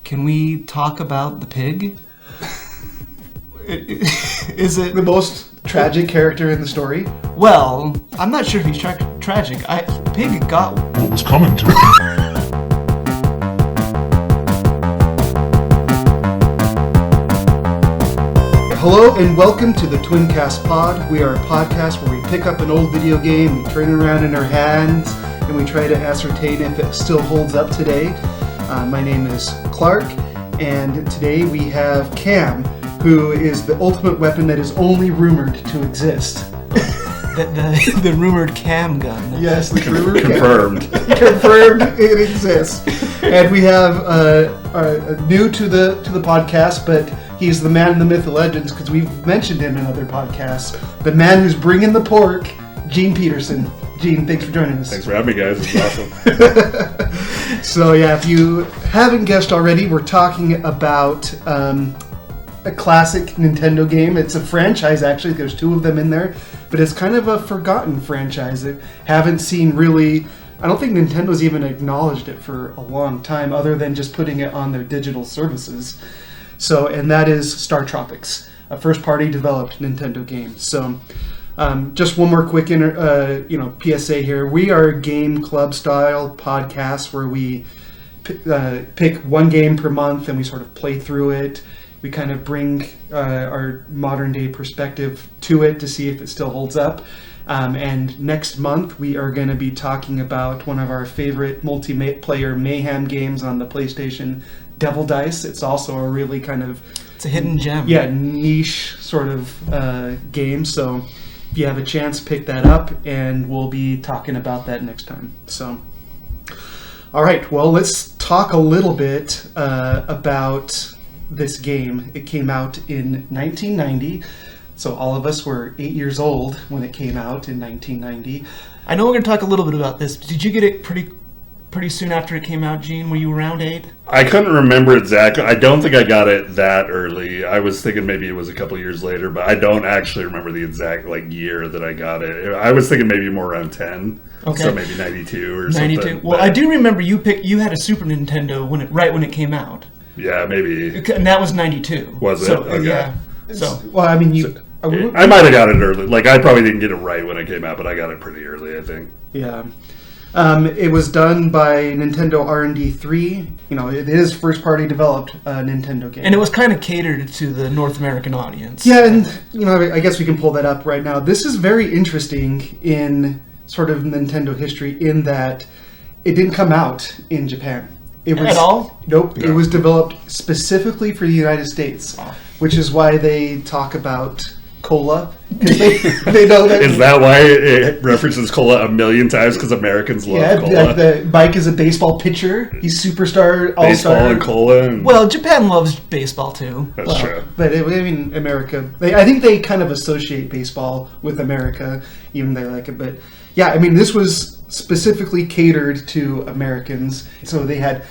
Can we talk about the pig? Is it the most tragic character in the story? Well, I'm not sure if he's tragic. Pig got what was coming to him. Hello and welcome to the TwinCast pod. We are a podcast where we pick up an old video game, we turn it around in our hands, and we try to ascertain if it still holds up today. My name is Clark, and today we have Cam, who is the ultimate weapon that is only rumored to exist. The rumored cam gun. Yes, the rumored Confirmed. Confirmed it exists. And we have new to the podcast, but he's the man, the myth, the legends, because we've mentioned him in other podcasts. The man who's bringing the pork, Gene Peterson. Gene, thanks for joining us. Thanks for having me, guys. It's awesome. So yeah, if you haven't guessed already, we're talking about a classic Nintendo game. It's a franchise, actually. There's two of them in there, but it's kind of a forgotten franchise. I haven't seen really. I don't think Nintendo's even acknowledged it for a long time, other than just putting it on their digital services. So, and that is StarTropics, a first-party developed Nintendo game. So, just one more quick PSA here. We are a game club style podcast where we pick one game per month and we sort of play through it. We kind of bring our modern day perspective to it to see if it still holds up. And next month we are going to be talking about one of our favorite multiplayer mayhem games on the PlayStation, Devil Dice. It's also a really kind of... It's a hidden gem. Yeah, niche sort of game. So if you have a chance, pick that up, and we'll be talking about that next time. So, all right, well, let's talk a little bit about this game. It came out in 1990. So all of us were 8 years old when it came out in 1990. I know we're going to talk a little bit about this, but did you get it pretty soon after it came out, Gene? Were you around 8? I couldn't remember exactly. I don't think I got it that early. I was thinking maybe it was a couple years later, but I don't actually remember the exact year that I got it. I was thinking maybe more around 10. Okay. So maybe 92 or 92. something. Well, I do remember you had a Super Nintendo when it came out. Yeah, maybe. And that was 92. Was it? So, okay. Yeah. So, well, I mean, I might have got it early. Like, I probably didn't get it right when it came out, but I got it pretty early, I think. Yeah. It was done by Nintendo R&D 3. You know, it is first-party developed Nintendo game. And it was kind of catered to the North American audience. Yeah, and, I guess we can pull that up right now. This is very interesting in sort of Nintendo history in that it didn't come out in Japan. At all? Nope. No. It was developed specifically for the United States, which is why they talk about cola. Because they know that... Is that why it references cola a million times? Because Americans love cola? Yeah, the Mike is a baseball pitcher. He's superstar, all-star. Baseball and cola. Well, Japan loves baseball, too. That's true. But, America... I think they kind of associate baseball with America, even though they like it. But, yeah, I mean, this was specifically catered to Americans. So they had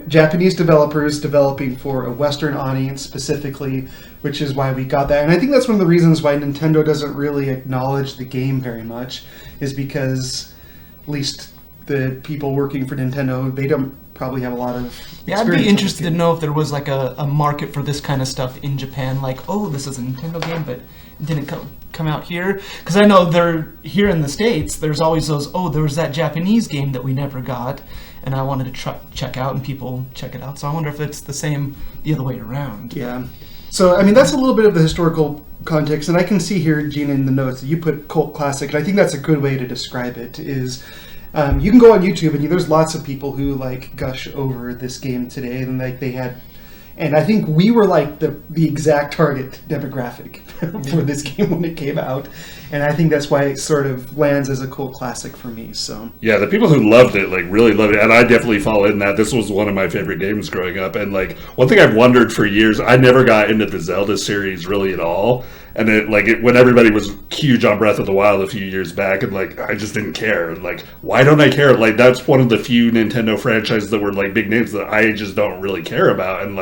Japanese developers developing for a Western audience specifically, which is why we got that. And I think that's one of the reasons why Nintendo doesn't really acknowledge the game very much, is because at least the people working for Nintendo, they don't probably have a lot of Yeah, I'd be interested to know if there was like a market for this kind of stuff in Japan, like, oh, this is a Nintendo game, but it didn't come out here. Because I know they're here in the States, there's always those, there was that Japanese game that we never got, and I wanted to check out, and people check it out. So I wonder if it's the same the other way around. Yeah. So, I mean, that's a little bit of the historical context, and I can see here, Gene, in the notes that you put cult classic, and I think that's a good way to describe it, is you can go on YouTube, and there's lots of people who, gush over this game today, and, they had... And I think we were, the exact target demographic for this game when it came out. And I think that's why it sort of lands as a cult classic for me, so... Yeah, the people who loved it, really loved it. And I definitely fall in that. This was one of my favorite games growing up. And, one thing I've wondered for years, I never got into the Zelda series really at all. And when everybody was huge on Breath of the Wild a few years back, and I just didn't care. Why don't I care? That's one of the few Nintendo franchises that were big names that I just don't really care about. And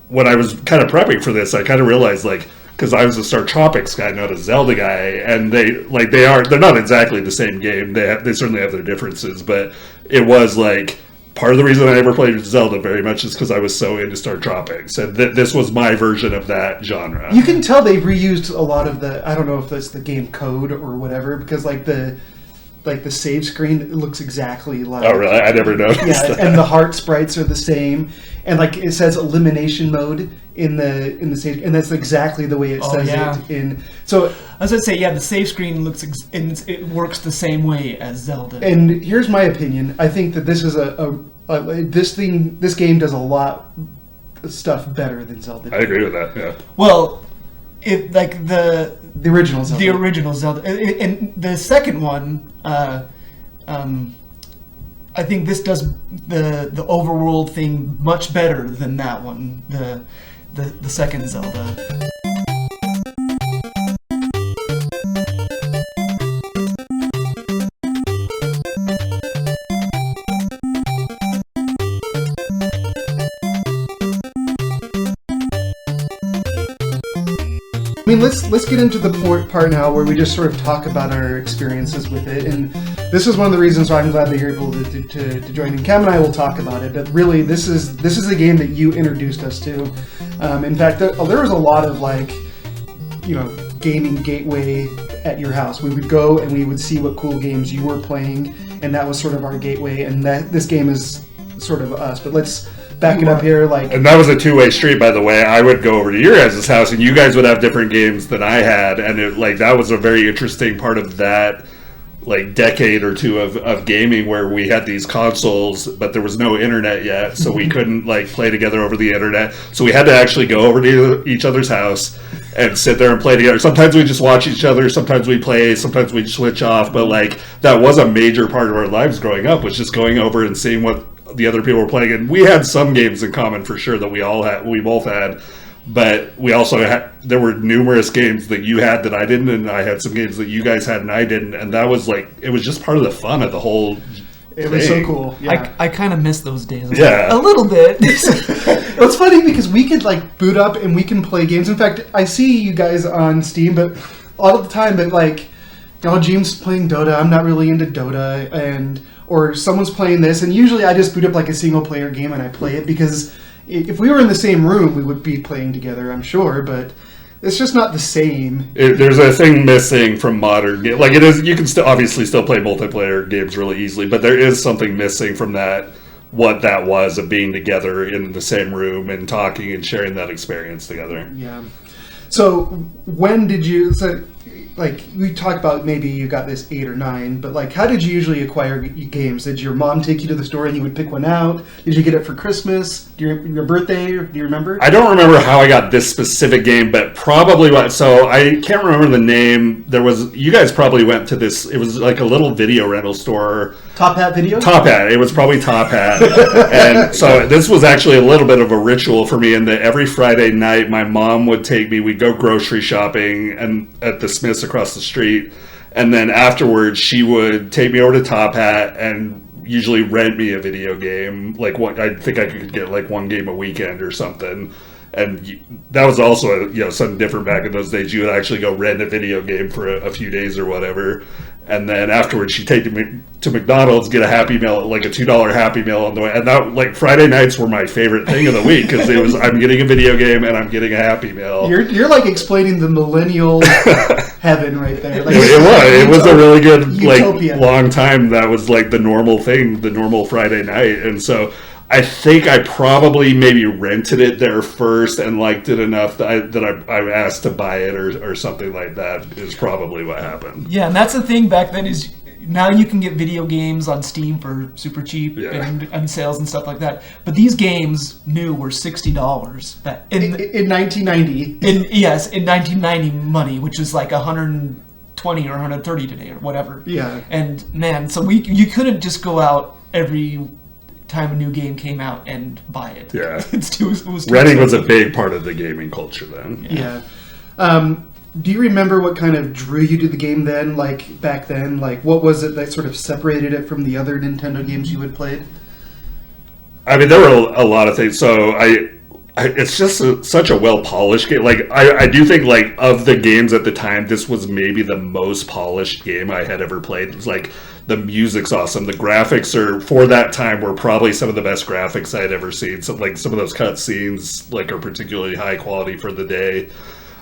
when I was kind of prepping for this, I kind of realized because I was a StarTropics guy, not a Zelda guy, and they're not exactly the same game. They certainly have their differences, but it was part of the reason I never played Zelda very much is because I was so into StarTropics, and this was my version of that genre. You can tell they reused a lot of the, I don't know if that's the game code or whatever, because like the save screen, it looks exactly like. Oh really? I never noticed. Yeah, that. and the heart sprites are the same, and like it says elimination mode in the save, and that's exactly the way it says it in. So I was gonna say, the save screen looks and it works the same way as Zelda. And here's my opinion: I think that this is this game does a lot of stuff better than Zelda did. I agree with that. Yeah. Well, it like the original Zelda. The original Zelda, and the second one. I think this does the overworld thing much better than that one. The second Zelda. I mean, let's get into the part now where we just sort of talk about our experiences with it, and this is one of the reasons why I'm glad that you're able to join in. Cam and I will talk about it, but really, this is a game that you introduced us to. In fact, there was a lot of gaming gateway at your house. We would go and we would see what cool games you were playing, and that was sort of our gateway. And this game is sort of us. But let's back it up here. And that was a two-way street, by the way. I would go over to your guys' house, and you guys would have different games than I had, and that was a very interesting part of that decade or two of gaming, where we had these consoles, but there was no internet yet, so we couldn't play together over the internet. So we had to actually go over to each other's house and sit there and play together. Sometimes we just watch each other, sometimes we play, sometimes we'd switch off, but that was a major part of our lives growing up, was just going over and seeing what the other people were playing. And we had some games in common for sure that we both had, but we also there were numerous games that you had that I didn't, and I had some games that you guys had and I didn't, and that was it was just part of the fun of the whole It was so cool. Yeah. I kind of miss those days. Yeah. A little bit. It's funny because we could boot up and we can play games. In fact, I see you guys on Steam, but all the time, but James playing Dota. I'm not really into Dota, or someone's playing this, and usually I just boot up a single player game and I play it, because if we were in the same room, we would be playing together, I'm sure, but it's just not the same. There's a thing missing from modern games. It is, you can obviously still play multiplayer games really easily, but there is something missing from that, what that was of being together in the same room and talking and sharing that experience together. Yeah. So when did you... we talked about maybe you got this 8 or 9, but how did you usually acquire games? Did your mom take you to the store and you would pick one out? Did you get it for Christmas? Your birthday? Do you remember? I don't remember how I got this specific game, but probably so I can't remember the name. You guys probably went to this, it was a little video rental store. Top Hat Video? Top Hat. It was probably Top Hat. And so this was actually a little bit of a ritual for me, in that every Friday night my mom would take me, we'd go grocery shopping and at the Smiths across the street, and then afterwards she would take me over to Top Hat and usually rent me a video game. I think I could get one game a weekend or something. And that was also something different back in those days. You would actually go rent a video game for a few days or whatever. And then afterwards, she'd take me to McDonald's, get a Happy Meal, a $2 Happy Meal on the way. And that, Friday nights were my favorite thing of the week, because it was, I'm getting a video game and I'm getting a Happy Meal. You're explaining the millennial heaven right there. It was a really good utopia. Long time. That was the normal thing, the normal Friday night. And so I think I probably maybe rented it there first and liked it enough that I asked to buy it or something like that, is probably what happened. Yeah, and that's the thing back then, is now you can get video games on Steam for super cheap, and sales and stuff like that. But these games new were $60 in 1990. In 1990 money, which is $120 or $130 today or whatever. Yeah. And man, so you couldn't just go out every time a new game came out and buy it. Yeah. It was too Renting was a big part of the gaming culture then. Yeah. Do you remember what kind of drew you to the game then, back then? What was it that sort of separated it from the other Nintendo games you had played? I mean, there were a lot of things. So it's just such a well-polished game. I do think, of the games at the time, this was maybe the most polished game I had ever played. It was The music's awesome. The graphics are, for that time, were probably some of the best graphics I'd ever seen. So, like, some of those cutscenes, like, are particularly high quality for the day.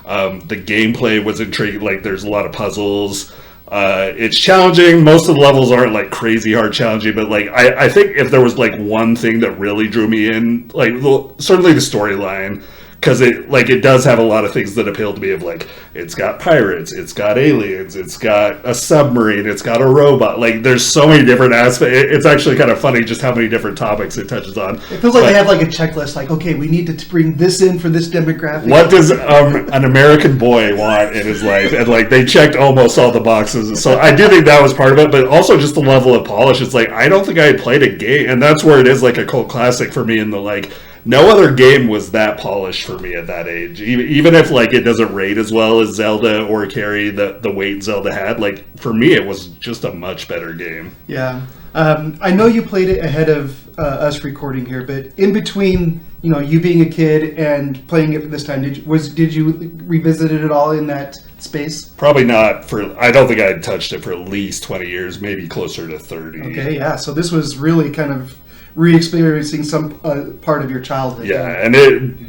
The gameplay was intriguing. Like, there's a lot of puzzles. It's challenging. Most of the levels aren't like crazy hard challenging, but like I think if there was like one thing that really drew me in, like certainly the storyline, because it does have a lot of things that appeal to me. Of like, it's got pirates, it's got aliens, it's got a submarine, it's got a robot. Like, there's so many different aspects. It's actually kind of funny just how many different topics it touches on. It feels like they have like a checklist. Like, okay, we need to bring this in for this demographic. What does an American boy want in his life? And like, they checked almost all the boxes. So I do think that was part of it, but also just the level of polish. It's like, I don't think I had played a game, and that's where it is like a cult classic for me. In the like, no other game was that polished for me at that age. Even if like it doesn't rate as well as Zelda or carry the weight Zelda had, like for me it was just a much better game. Yeah, I know you played it ahead of us recording here, but in between, you being a kid and playing it for this time, did you revisit it at all in that space? Probably not for. I don't think I had touched it for at least 20 years, maybe closer to 30. Okay, yeah. So this was really kind of re-experiencing some part of your childhood. Yeah, and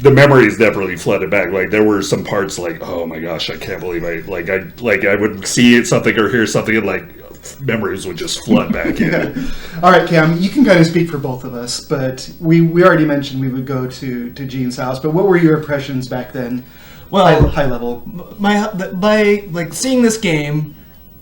the memories definitely flooded back. Like, there were some parts like, oh my gosh, I can't believe I would see something or hear something, and like memories would just flood back in. Yeah. All right, Cam, you can kind of speak for both of us, but we already mentioned we would go to Gene's house. But what were your impressions back then? Well, high level. By like seeing this game,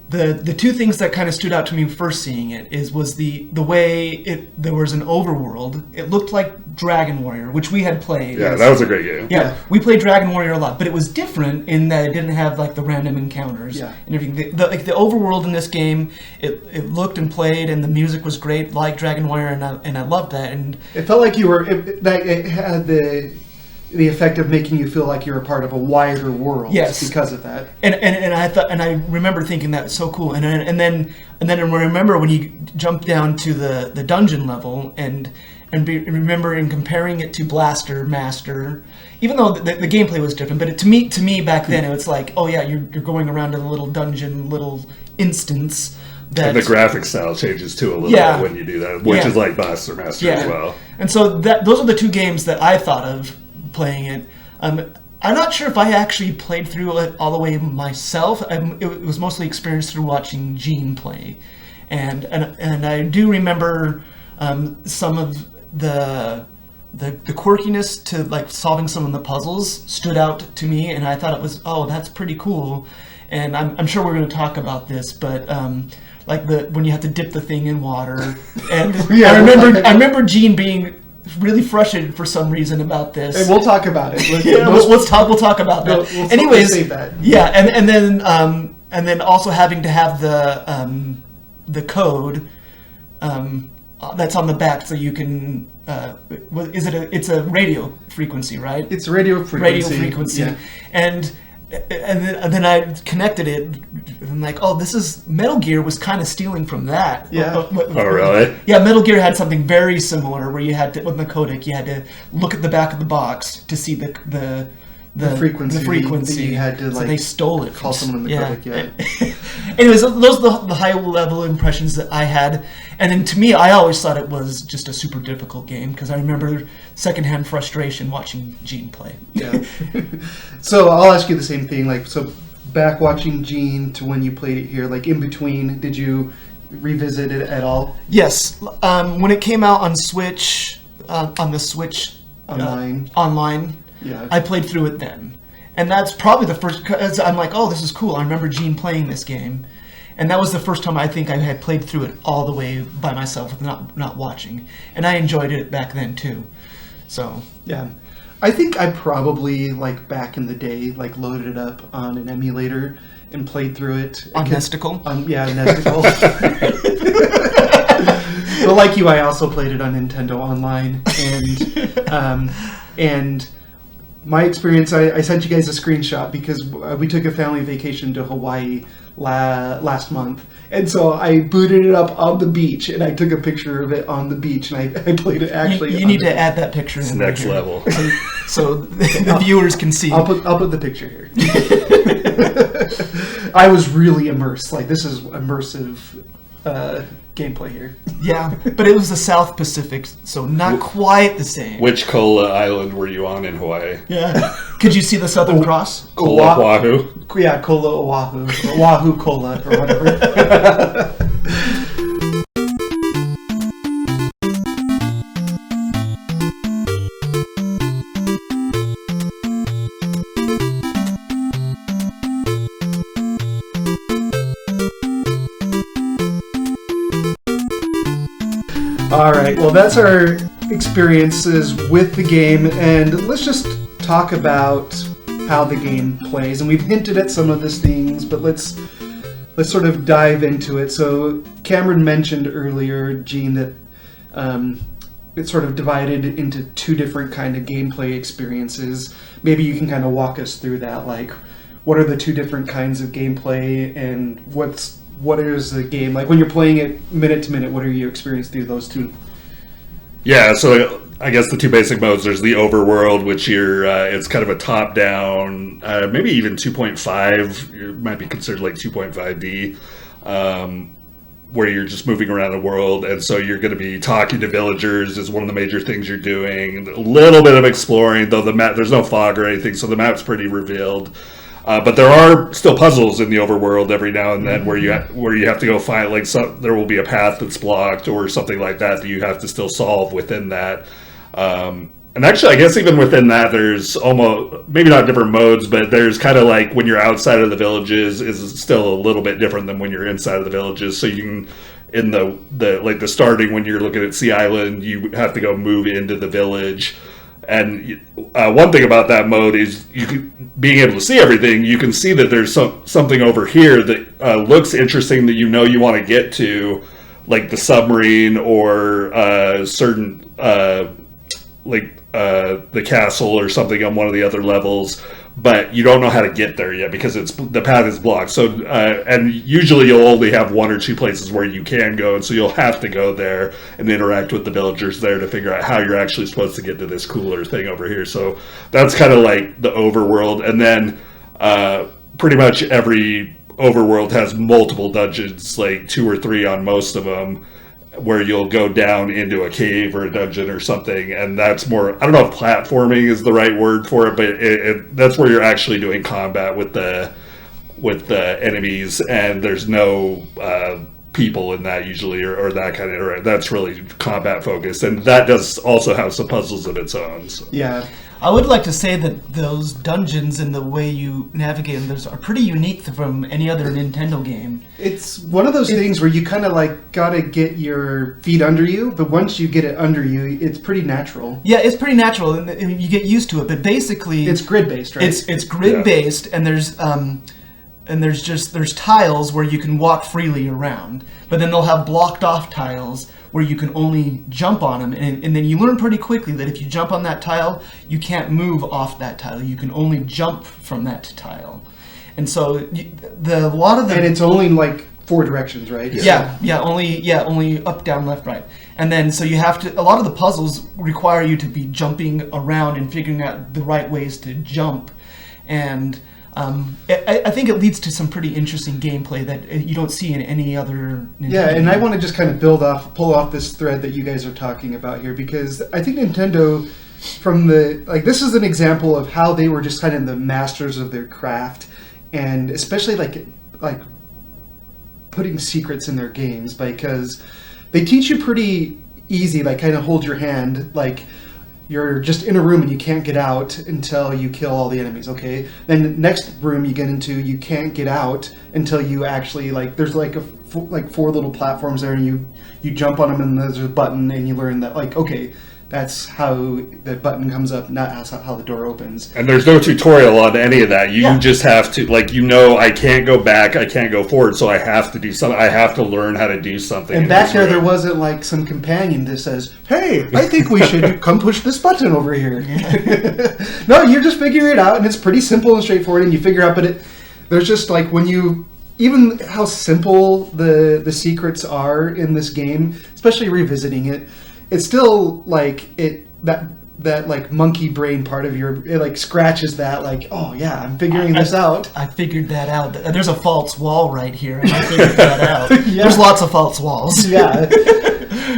the two things that kind of stood out to me first seeing it was the way there was an overworld. It looked like Dragon Warrior, which we had played. Yeah, that was a great game. Yeah, we played Dragon Warrior a lot, but it was different in that it didn't have like the random encounters and everything. The overworld in this game, it looked and played, and the music was great, like Dragon Warrior, and I loved that. And it felt like it had the effect of making you feel like you're a part of a wider world. Yes. Because of that. And I thought, and I remember thinking that's so cool. And then I remember when you jump down to the dungeon level and remember in comparing it to Blaster Master, even though the gameplay was different, but to me back then it was like, oh yeah, you're going around a little dungeon, little instance. And the graphic style changes too a little bit when you do that, which is like Blaster Master as well. And so those are the two games that I thought of playing it. I'm not sure if I actually played through it all the way myself. It was mostly experienced through watching Gene play, and I do remember some of the quirkiness to like solving some of the puzzles stood out to me, and I thought it was, oh, that's pretty cool. And I'm sure we're going to talk about this, but like when you have to dip the thing in water, and I remember Gene being really frustrated for some reason about this. And we'll talk about it. We'll talk about that. Anyways, save that. Yeah, and then also having to have the code that's on the back, so you can. It's a radio frequency, right? It's radio frequency. Yeah. And then I connected it, and I'm like, oh, this is Metal Gear was kind of stealing from that. Yeah. Oh, really? Yeah, Metal Gear had something very similar where you had to, with the codec, you had to look at the back of the box to see the frequency. The frequency. You had to so they stole it. Call someone in the codec. Yeah. Anyways, those are the high level impressions that I had, and then to me, I always thought it was just a super difficult game because I remember secondhand frustration watching Gene play. Yeah. So I'll ask you the same thing. Like, so back watching Gene to when you played it here, like in between, did you revisit it at all? Yes. When it came out on Switch, on the Switch online, yeah, I played through it then. And that's probably the first, cause I'm like, oh, this is cool. I remember Gene playing this game. And that was the first time I think I had played through it all the way by myself, not watching. And I enjoyed it back then too. So yeah, I think I probably like back in the day like loaded it up on an emulator and played through it on Nesticle. Yeah, Nesticle. But like you, I also played it on Nintendo Online, and my experience, I sent you guys a screenshot because we took a family vacation to Hawaii last month. And so I booted it up on the beach, and I took a picture of it on the beach, and I played it actually. You need to add that picture in. It's next level. So the viewers can see. I'll put the picture here. I was really immersed. Like, this is immersive gameplay here. Yeah, but it was the South Pacific, so not quite the same. Which Kola Island were you on in Hawaii? Yeah. Could you see the Southern Cross? Kola Oahu? Yeah, Kola Oahu. Oahu Kola, or whatever. All right, well, that's our experiences with the game, and let's just talk about how the game plays. And we've hinted at some of these things, but let's sort of dive into it. So Cameron mentioned earlier, Gene, that it's sort of divided into two different kind of gameplay experiences. Maybe you can kind of walk us through that, like what are the two different kinds of gameplay, and what is the game like when you're playing it minute to minute? What are your experience through those two? Yeah, so I guess the two basic modes. There's the overworld, which it's kind of a top-down, maybe even 2.5. It might be considered like 2.5D, where you're just moving around the world, and so you're going to be talking to villagers is one of the major things you're doing. A little bit of exploring, though the map, there's no fog or anything, so the map's pretty revealed. But there are still puzzles in the overworld every now and then where you have to go find, like, there will be a path that's blocked or something like that you have to still solve within that. And actually, I guess even within that, there's almost, maybe not different modes, but there's kind of like when you're outside of the villages is still a little bit different than when you're inside of the villages. So you can, in the starting, when you're looking at Sea Island, you have to go move into the village. And one thing about that mode is being able to see everything. You can see that there's something over here that looks interesting that you want to get to, like the submarine or certain the castle or something on one of the other levels. But you don't know how to get there yet because the path is blocked. So and usually you'll only have one or two places where you can go, and so you'll have to go there and interact with the villagers there to figure out how you're actually supposed to get to this cooler thing over here. So that's kind of like the overworld, and then pretty much every overworld has multiple dungeons, like 2 or 3 on most of them, where you'll go down into a cave or a dungeon or something, and that's more, I don't know if platforming is the right word for it, but that's where you're actually doing combat with the enemies, and there's no people in that usually or that kind of, that's really combat focused, and that does also have some puzzles of its own. So. Yeah. I would like to say that those dungeons and the way you navigate them are pretty unique from any other Nintendo game. It's one of those things where you kind of like gotta get your feet under you, but once you get it under you, it's pretty natural. Yeah, it's pretty natural, and you get used to it. But basically, it's grid based, right? It's grid based, and there's tiles where you can walk freely around, but then they'll have blocked off tiles where you can only jump on them, and then you learn pretty quickly that if you jump on that tile, you can't move off that tile. You can only jump from that tile, and so a lot of the and it's only like 4 directions, right? Only up, down, left, right, and then so you have to. A lot of the puzzles require you to be jumping around and figuring out the right ways to jump, and I think it leads to some pretty interesting gameplay that you don't see in any other Nintendo game. I want to just kind of pull off this thread that you guys are talking about here, because I think Nintendo, this is an example of how they were just kind of the masters of their craft, and especially like putting secrets in their games, because they teach you pretty easy, like kind of hold your hand, like you're just in a room and you can't get out until you kill all the enemies, okay? Then the next room you get into, you can't get out until you actually, there's 4 little platforms there, and you jump on them, and there's a button, and you learn that, okay, that's how the button comes up, not how the door opens. And there's no tutorial on any of that. You just have to, I can't go back, I can't go forward, so I have to do something. I have to learn how to do something. And back there wasn't some companion that says, hey, I think we should come push this button over here. No, you just figure it out, and it's pretty simple and straightforward, and you figure out, but there's just even how simple the secrets are in this game, especially revisiting it, it's still that that like monkey brain part of it like scratches that like, oh yeah, I'm figuring this out. I figured that out. There's a false wall right here, and I figured that out. Yeah. There's lots of false walls. Yeah.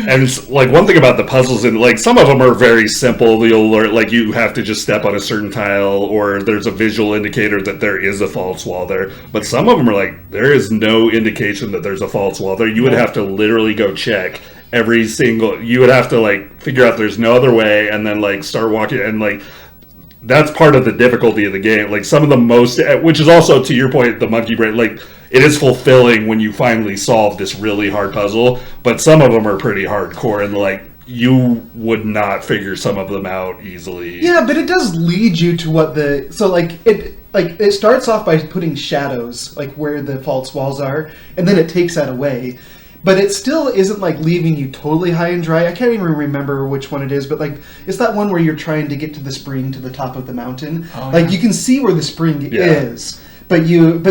And it's, like, one thing about the puzzles, and like some of them are very simple. You'll learn, like, you have to just step on a certain tile, or there's a visual indicator that there is a false wall there. But some of them are like, there is no indication that there's a false wall there. You would have to literally go check every single. You would have to like figure out there's no other way, and then like start walking, and like that's part of the difficulty of the game. Like some of the most, which is also to your point, the monkey brain, like it is fulfilling when you finally solve this really hard puzzle, but some of them are pretty hardcore, and like you would not figure some of them out easily. Yeah, but it does lead you to what it starts off by putting shadows like where the false walls are, and then it takes that away. But it still isn't like leaving you totally high and dry. I can't even remember which one it is, but like it's that one where you're trying to get to the spring to the top of the mountain. Oh, like yeah. you can see where the spring is, but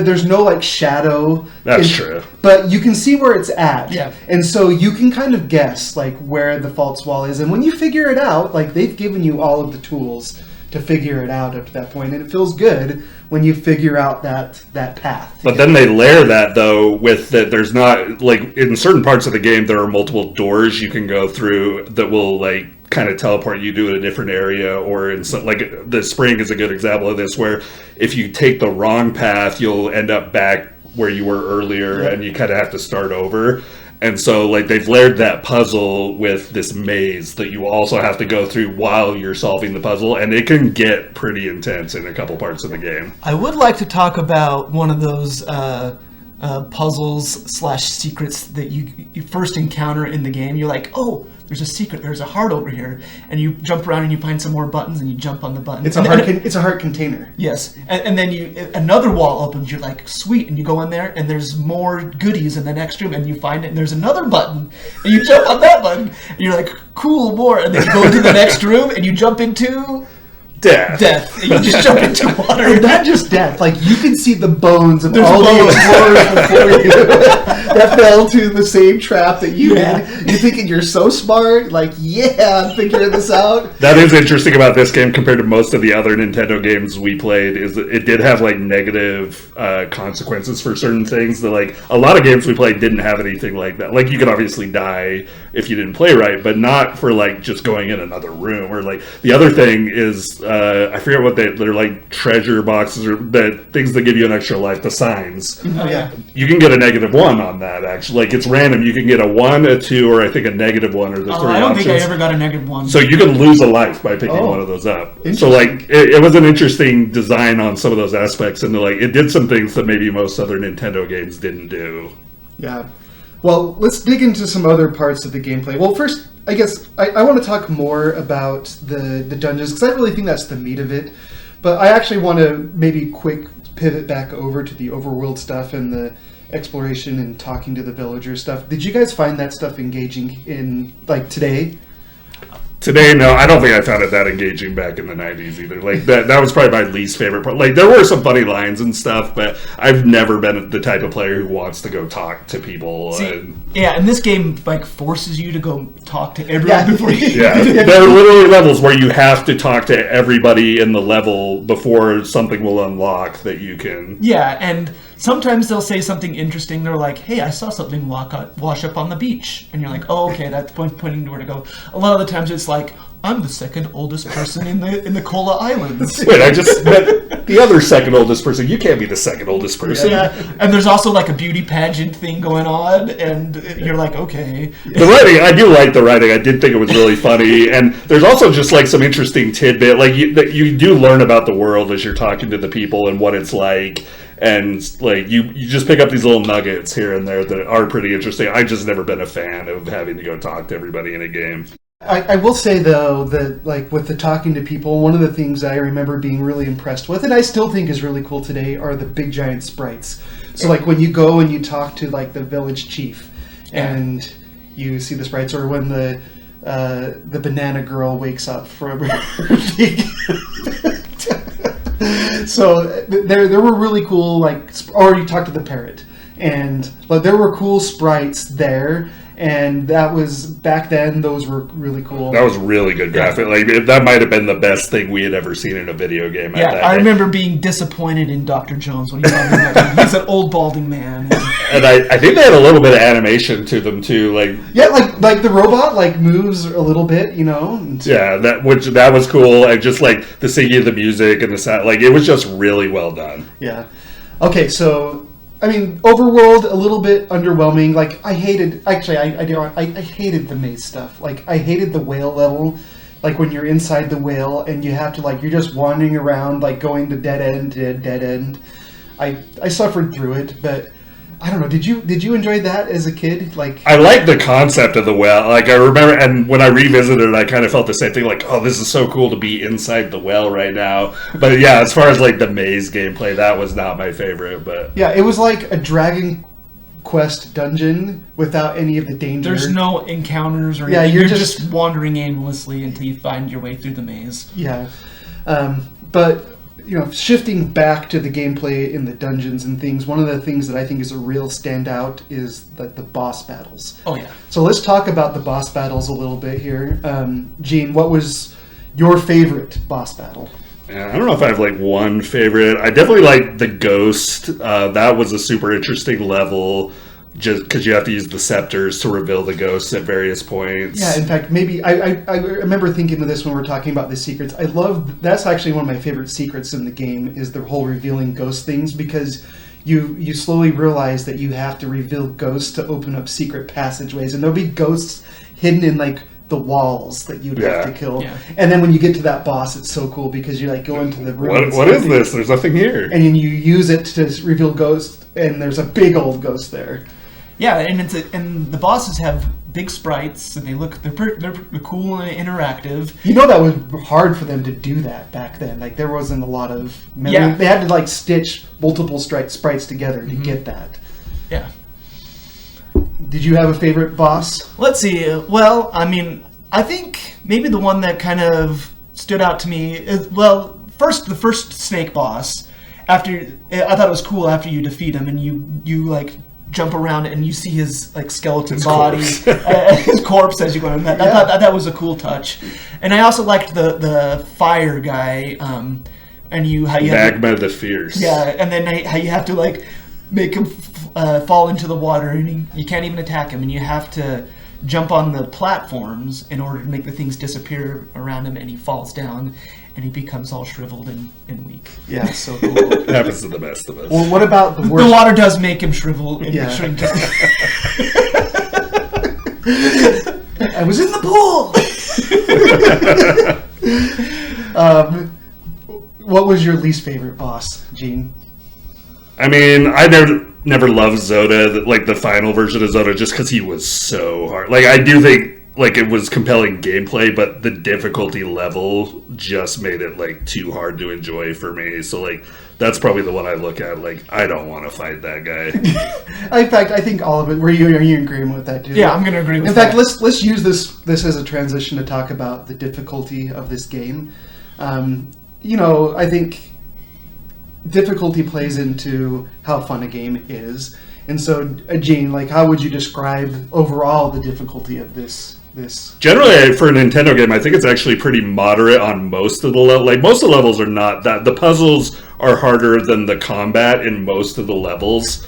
there's no like shadow. That's true. But you can see where it's at. Yeah. And so you can kind of guess like where the false wall is. And when you figure it out, like they've given you all of the tools to figure it out up to that point, and it feels good when you figure out that path. But then they layer that though with that there's not like in certain parts of the game there are multiple doors you can go through that will like kind of teleport you to a different area, or in some, like the spring is a good example of this, where if you take the wrong path you'll end up back where you were earlier, and you kind of have to start over. And so, like, they've layered that puzzle with this maze that you also have to go through while you're solving the puzzle, and it can get pretty intense in a couple parts of the game. I would like to talk about one of those puzzles / secrets that you first encounter in the game. You're like, oh, there's a secret, there's a heart over here, and you jump around and you find some more buttons and you jump on the button. It's a heart container. Yes, and then another wall opens. You're like, sweet, and you go in there and there's more goodies in the next room, and you find it and there's another button, and you jump on that button and you're like, cool, more, and then you go into the next room and you jump into death. And you just jump into water. And not just death, like you can see the bones of all the explorers before you that fell to the same trap that you did. You're thinking you're so smart, like, yeah, I'm figuring this out. That is interesting about this game compared to most of the other Nintendo games we played, is that it did have like negative consequences for certain things. That like a lot of games we played didn't have anything like that. Like you could obviously die if you didn't play right, but not for like just going in another room. Or like the other thing is I forget what they're like, treasure boxes or the things that give you an extra life, the signs. Oh yeah. You can get a -1 on that, actually. Like, it's random. You can get a 1, a 2, or I think a -1 are the three I don't options. think I ever got a -1. So you can lose a life by picking one of those up. So, like, it was an interesting design on some of those aspects, and like it did some things that maybe most other Nintendo games didn't do. Yeah. Well, let's dig into some other parts of the gameplay. Well, first, I guess I want to talk more about the dungeons, because I really think that's the meat of it. But I actually want to maybe quick pivot back over to the overworld stuff and the exploration and talking to the villagers stuff. Did you guys find that stuff engaging in, like, today? Today, no, I don't think I found it that engaging back in the 90s either. Like, that was probably my least favorite part. Like, there were some funny lines and stuff, but I've never been the type of player who wants to go talk to people. Yeah, and this game, like, forces you to go talk to everyone before you... Yeah, there are literally levels where you have to talk to everybody in the level before something will unlock that you can... Yeah, and sometimes they'll say something interesting. They're like, hey, I saw something wash up on the beach. And you're like, oh, okay, that's pointing to where to go. A lot of the times it's like, I'm the second oldest person in the Kola Islands. Wait, I just met the other second oldest person. You can't be the second oldest person. Yeah, and there's also like a beauty pageant thing going on, and you're like, okay. The writing, I do like the writing. I did think it was really funny, and there's also just like some interesting tidbit. Like you do learn about the world as you're talking to the people and what it's like. And like you just pick up these little nuggets here and there that are pretty interesting. I've just never been a fan of having to go talk to everybody in a game. I will say, though, that like with the talking to people, one of the things I remember being really impressed with, and I still think is really cool today, are the big giant sprites. So like when you go and you talk to like the village chief, and you see the sprites, or when the banana girl wakes up from her So there were really cool, like, or you talk to the parrot, and but there were cool sprites there, And that was, back then, those were really cool. That was really good graphic. Like that might have been the best thing we had ever seen in a video game. Yeah, I remember being disappointed in Dr. Jones when he was he's an old balding man. And I think they had a little bit of animation to them too. Like the robot moves a little bit, you know. Yeah, that was cool. And just like the singing of the music and the sound, like it was just really well done. Yeah. Okay, so I mean, overworld a little bit underwhelming. Like I hated the maze stuff. Like I hated the whale level. Like when you're inside the whale and you have to you're just wandering around going to dead end to dead end. I suffered through it, but I don't know. Did you enjoy that as a kid? I like the concept of the well. I remember, and when I revisited it, I kind of felt the same thing. Oh, this is so cool to be inside the well right now. But yeah, as far as the maze gameplay, that was not my favorite. But yeah, it was like a Dragon Quest dungeon without any of the danger. There's no encounters or anything. You're just wandering aimlessly until you find your way through the maze. Yeah, but. Shifting back to the gameplay in the dungeons and things, one of the things that I think is a real standout is the boss battles. Oh, yeah. So let's talk about the boss battles a little bit here. Gene, what was your favorite boss battle? Yeah, I don't know if I have one favorite. I definitely like the Ghost. That was a super interesting level. Just because you have to use the scepters to reveal the ghosts at various points. Yeah, in fact, maybe I remember thinking of this when we were talking about the secrets. That's actually one of my favorite secrets in the game is the whole revealing ghost things, because you slowly realize that you have to reveal ghosts to open up secret passageways, and there'll be ghosts hidden in the walls that you'd have to kill. Yeah. And then when you get to that boss, it's so cool because you go into the room. What is this? There's nothing here. And then you use it to reveal ghosts, and there's a big old ghost there. Yeah, and the bosses have big sprites, and they're cool and interactive. That was hard for them to do that back then. There wasn't a lot of memory. Yeah. They had to stitch multiple sprites together to get that. Yeah. Did you have a favorite boss? Let's see. Well, I mean, I think maybe the one that kind of stood out to me is, the first snake boss. I thought it was cool after you defeat him and you jump around and you see his skeleton body, his corpse as you go in. I thought that was a cool touch, and I also liked the fire guy. And how you Magma the Fierce. Yeah, and then how you have to make him fall into the water, and you can't even attack him, and you have to jump on the platforms in order to make the things disappear around him, and he falls down. And he becomes all shriveled and weak. Yeah, so cool. It happens to the best of us. Well, what about the worst? The water does make him shrivel and shrink. I was in the pool! What was your least favorite boss, Gene? I mean, I never loved Zoda, the final version of Zoda, just because he was so hard. I do think it was compelling gameplay, but the difficulty level just made it too hard to enjoy for me. So that's probably the one I look at. I don't want to fight that guy. In fact, I think all of it. Are you in agreement with that, dude? Yeah, I'm going to agree with that. In fact, let's use this as a transition to talk about the difficulty of this game. I think difficulty plays into how fun a game is. And so, Gene, how would you describe overall the difficulty of this? Generally, for a Nintendo game, I think it's actually pretty moderate on most of the levels. Most of the levels are not that. The puzzles are harder than the combat in most of the levels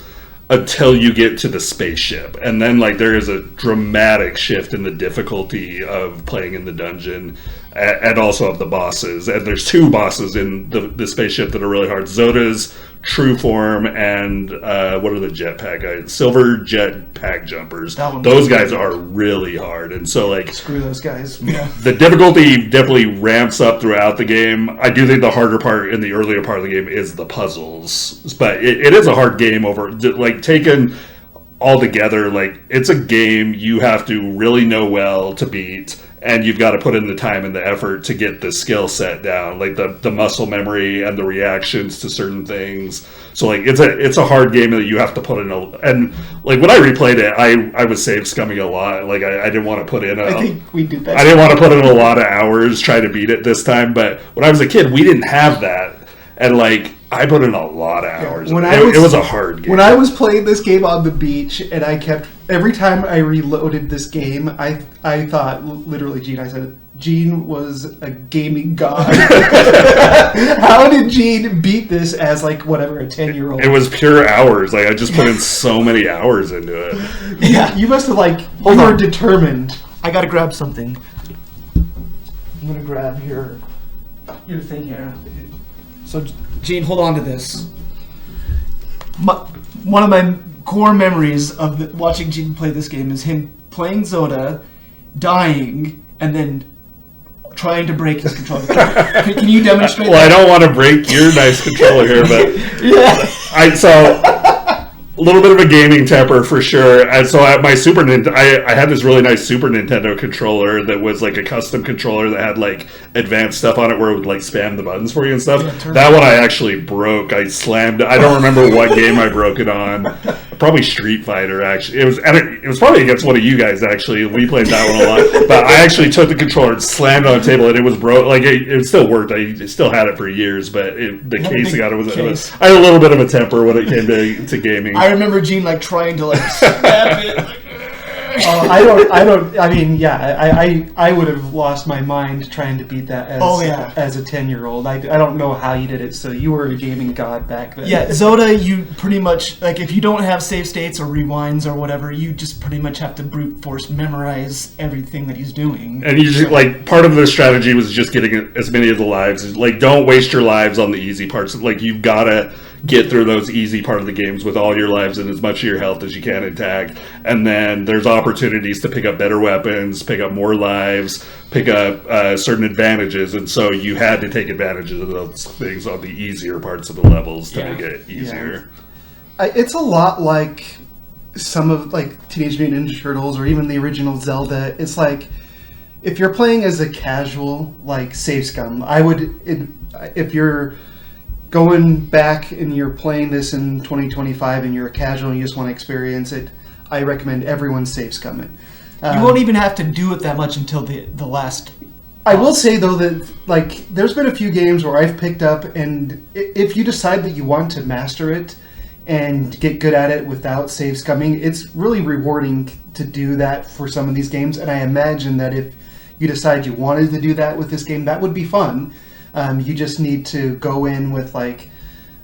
until you get to the spaceship. And then, there is a dramatic shift in the difficulty of playing in the dungeon and also of the bosses. And there's two bosses in the spaceship that are really hard. Zoda's true form and what are the jetpack guys? Silver jetpack jumpers. Those guys are really hard, and so screw those guys. Yeah. The difficulty definitely ramps up throughout the game. I do think the harder part in the earlier part of the game is the puzzles, but it is a hard game taken all together. It's a game you have to really know well to beat. And you've got to put in the time and the effort to get the skill set down, the muscle memory and the reactions to certain things. So it's a hard game that you have to put in and when I replayed it, I was save scumming a lot. I didn't want to put in. I think we did that. I didn't want to put in a lot of hours trying to beat it this time. But when I was a kid, we didn't have that, and I put in a lot of hours. When It was a hard game. When I was playing this game on the beach, and I kept every time I reloaded this game, I thought literally, Gene. I said Gene was a gaming god. How did Gene beat this as like whatever a 10-year-old? It was pure hours. Like I just put in so many hours into it. Yeah, you must have you were determined. I gotta grab something. I'm gonna grab your thing here. So, Gene, hold on to this. One of my core memories of watching Gene play this game is him playing Zoda, dying, and then trying to break his controller. Can you demonstrate Well, that? I don't want to break your nice controller here, but a little bit of a gaming temper for sure. And so at my Super Nintendo, I had this really nice Super Nintendo controller that was like a custom controller that had like advanced stuff on it where it would like spam the buttons for you and stuff. That one I actually broke. I slammed. I don't remember what game I broke it on. Probably Street Fighter. Actually, it was probably against one of you guys. Actually, we played that one a lot. But I actually took the controller and slammed it on the table, and it was broke. Like it still worked. I still had it for years, but the casing on it was. I had a little bit of a temper when it came to gaming. I remember Gene like trying to like snap it. Like, I would have lost my mind trying to beat that as a 10-year-old. I don't know how you did it, so you were a gaming god back then. Yeah, Zoda, you pretty much, like, if you don't have save states or rewinds or whatever, you just pretty much have to brute force memorize everything that he's doing. And you just, like, part of the strategy was just getting as many of the lives. Like, don't waste your lives on the easy parts. Like, you've got to get through those easy part of the games with all your lives and as much of your health as you can intact. And then there's opportunities to pick up better weapons, pick up more lives, pick up certain advantages. And so you had to take advantage of those things on the easier parts of the levels to make it easier. Yeah. It's a lot like some of like Teenage Mutant Ninja Turtles or even the original Zelda. It's like if you're playing as a casual like save scum, if you're going back and you're playing this in 2025 and you're a casual and you just want to experience it, I recommend everyone save scum it. You won't even have to do it that much until the last. I will say though that like there's been a few games where I've picked up, and if you decide that you want to master it and get good at it without save scumming, it's really rewarding to do that for some of these games. And I imagine that if you decide you wanted to do that with this game, that would be fun. You just need to go in with like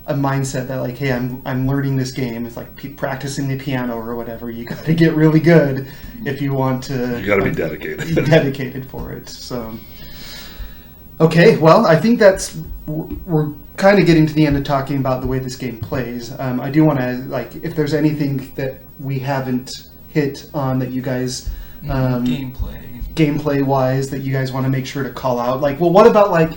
a mindset that like, hey, I'm learning this game. It's like practicing the piano or whatever. You got to get really good if you want to. You got to be dedicated. Dedicated for it. So, okay, well, I think we're kind of getting to the end of talking about the way this game plays. I do want to like if there's anything that we haven't hit on that you guys gameplay wise that you guys want to make sure to call out. Like, well, what about like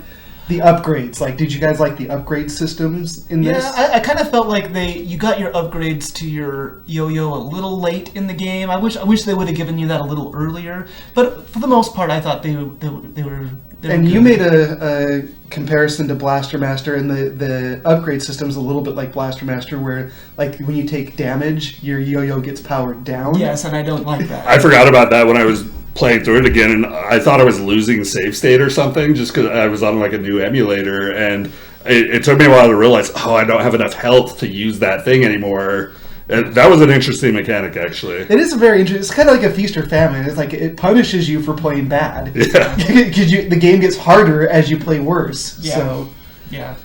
the upgrades? Like, did you guys like the upgrade systems in this? Yeah, I kind of felt like you got your upgrades to your yo-yo a little late in the game. I wish they would have given you that a little earlier. But for the most part, I thought they were. And you made a comparison to Blaster Master, and the upgrade system's a little bit like Blaster Master, where like when you take damage, your yo-yo gets powered down. Yes, and I don't like that. I forgot about that when I was playing through it again, and I thought I was losing save state or something just because I was on like a new emulator, and it took me a while to realize, I don't have enough health to use that thing anymore. And that was an interesting mechanic, actually. It is a very interesting. It's kind of like a feast or famine. It's like it punishes you for playing bad. Yeah, because the game gets harder as you play worse. Yeah. So, yeah.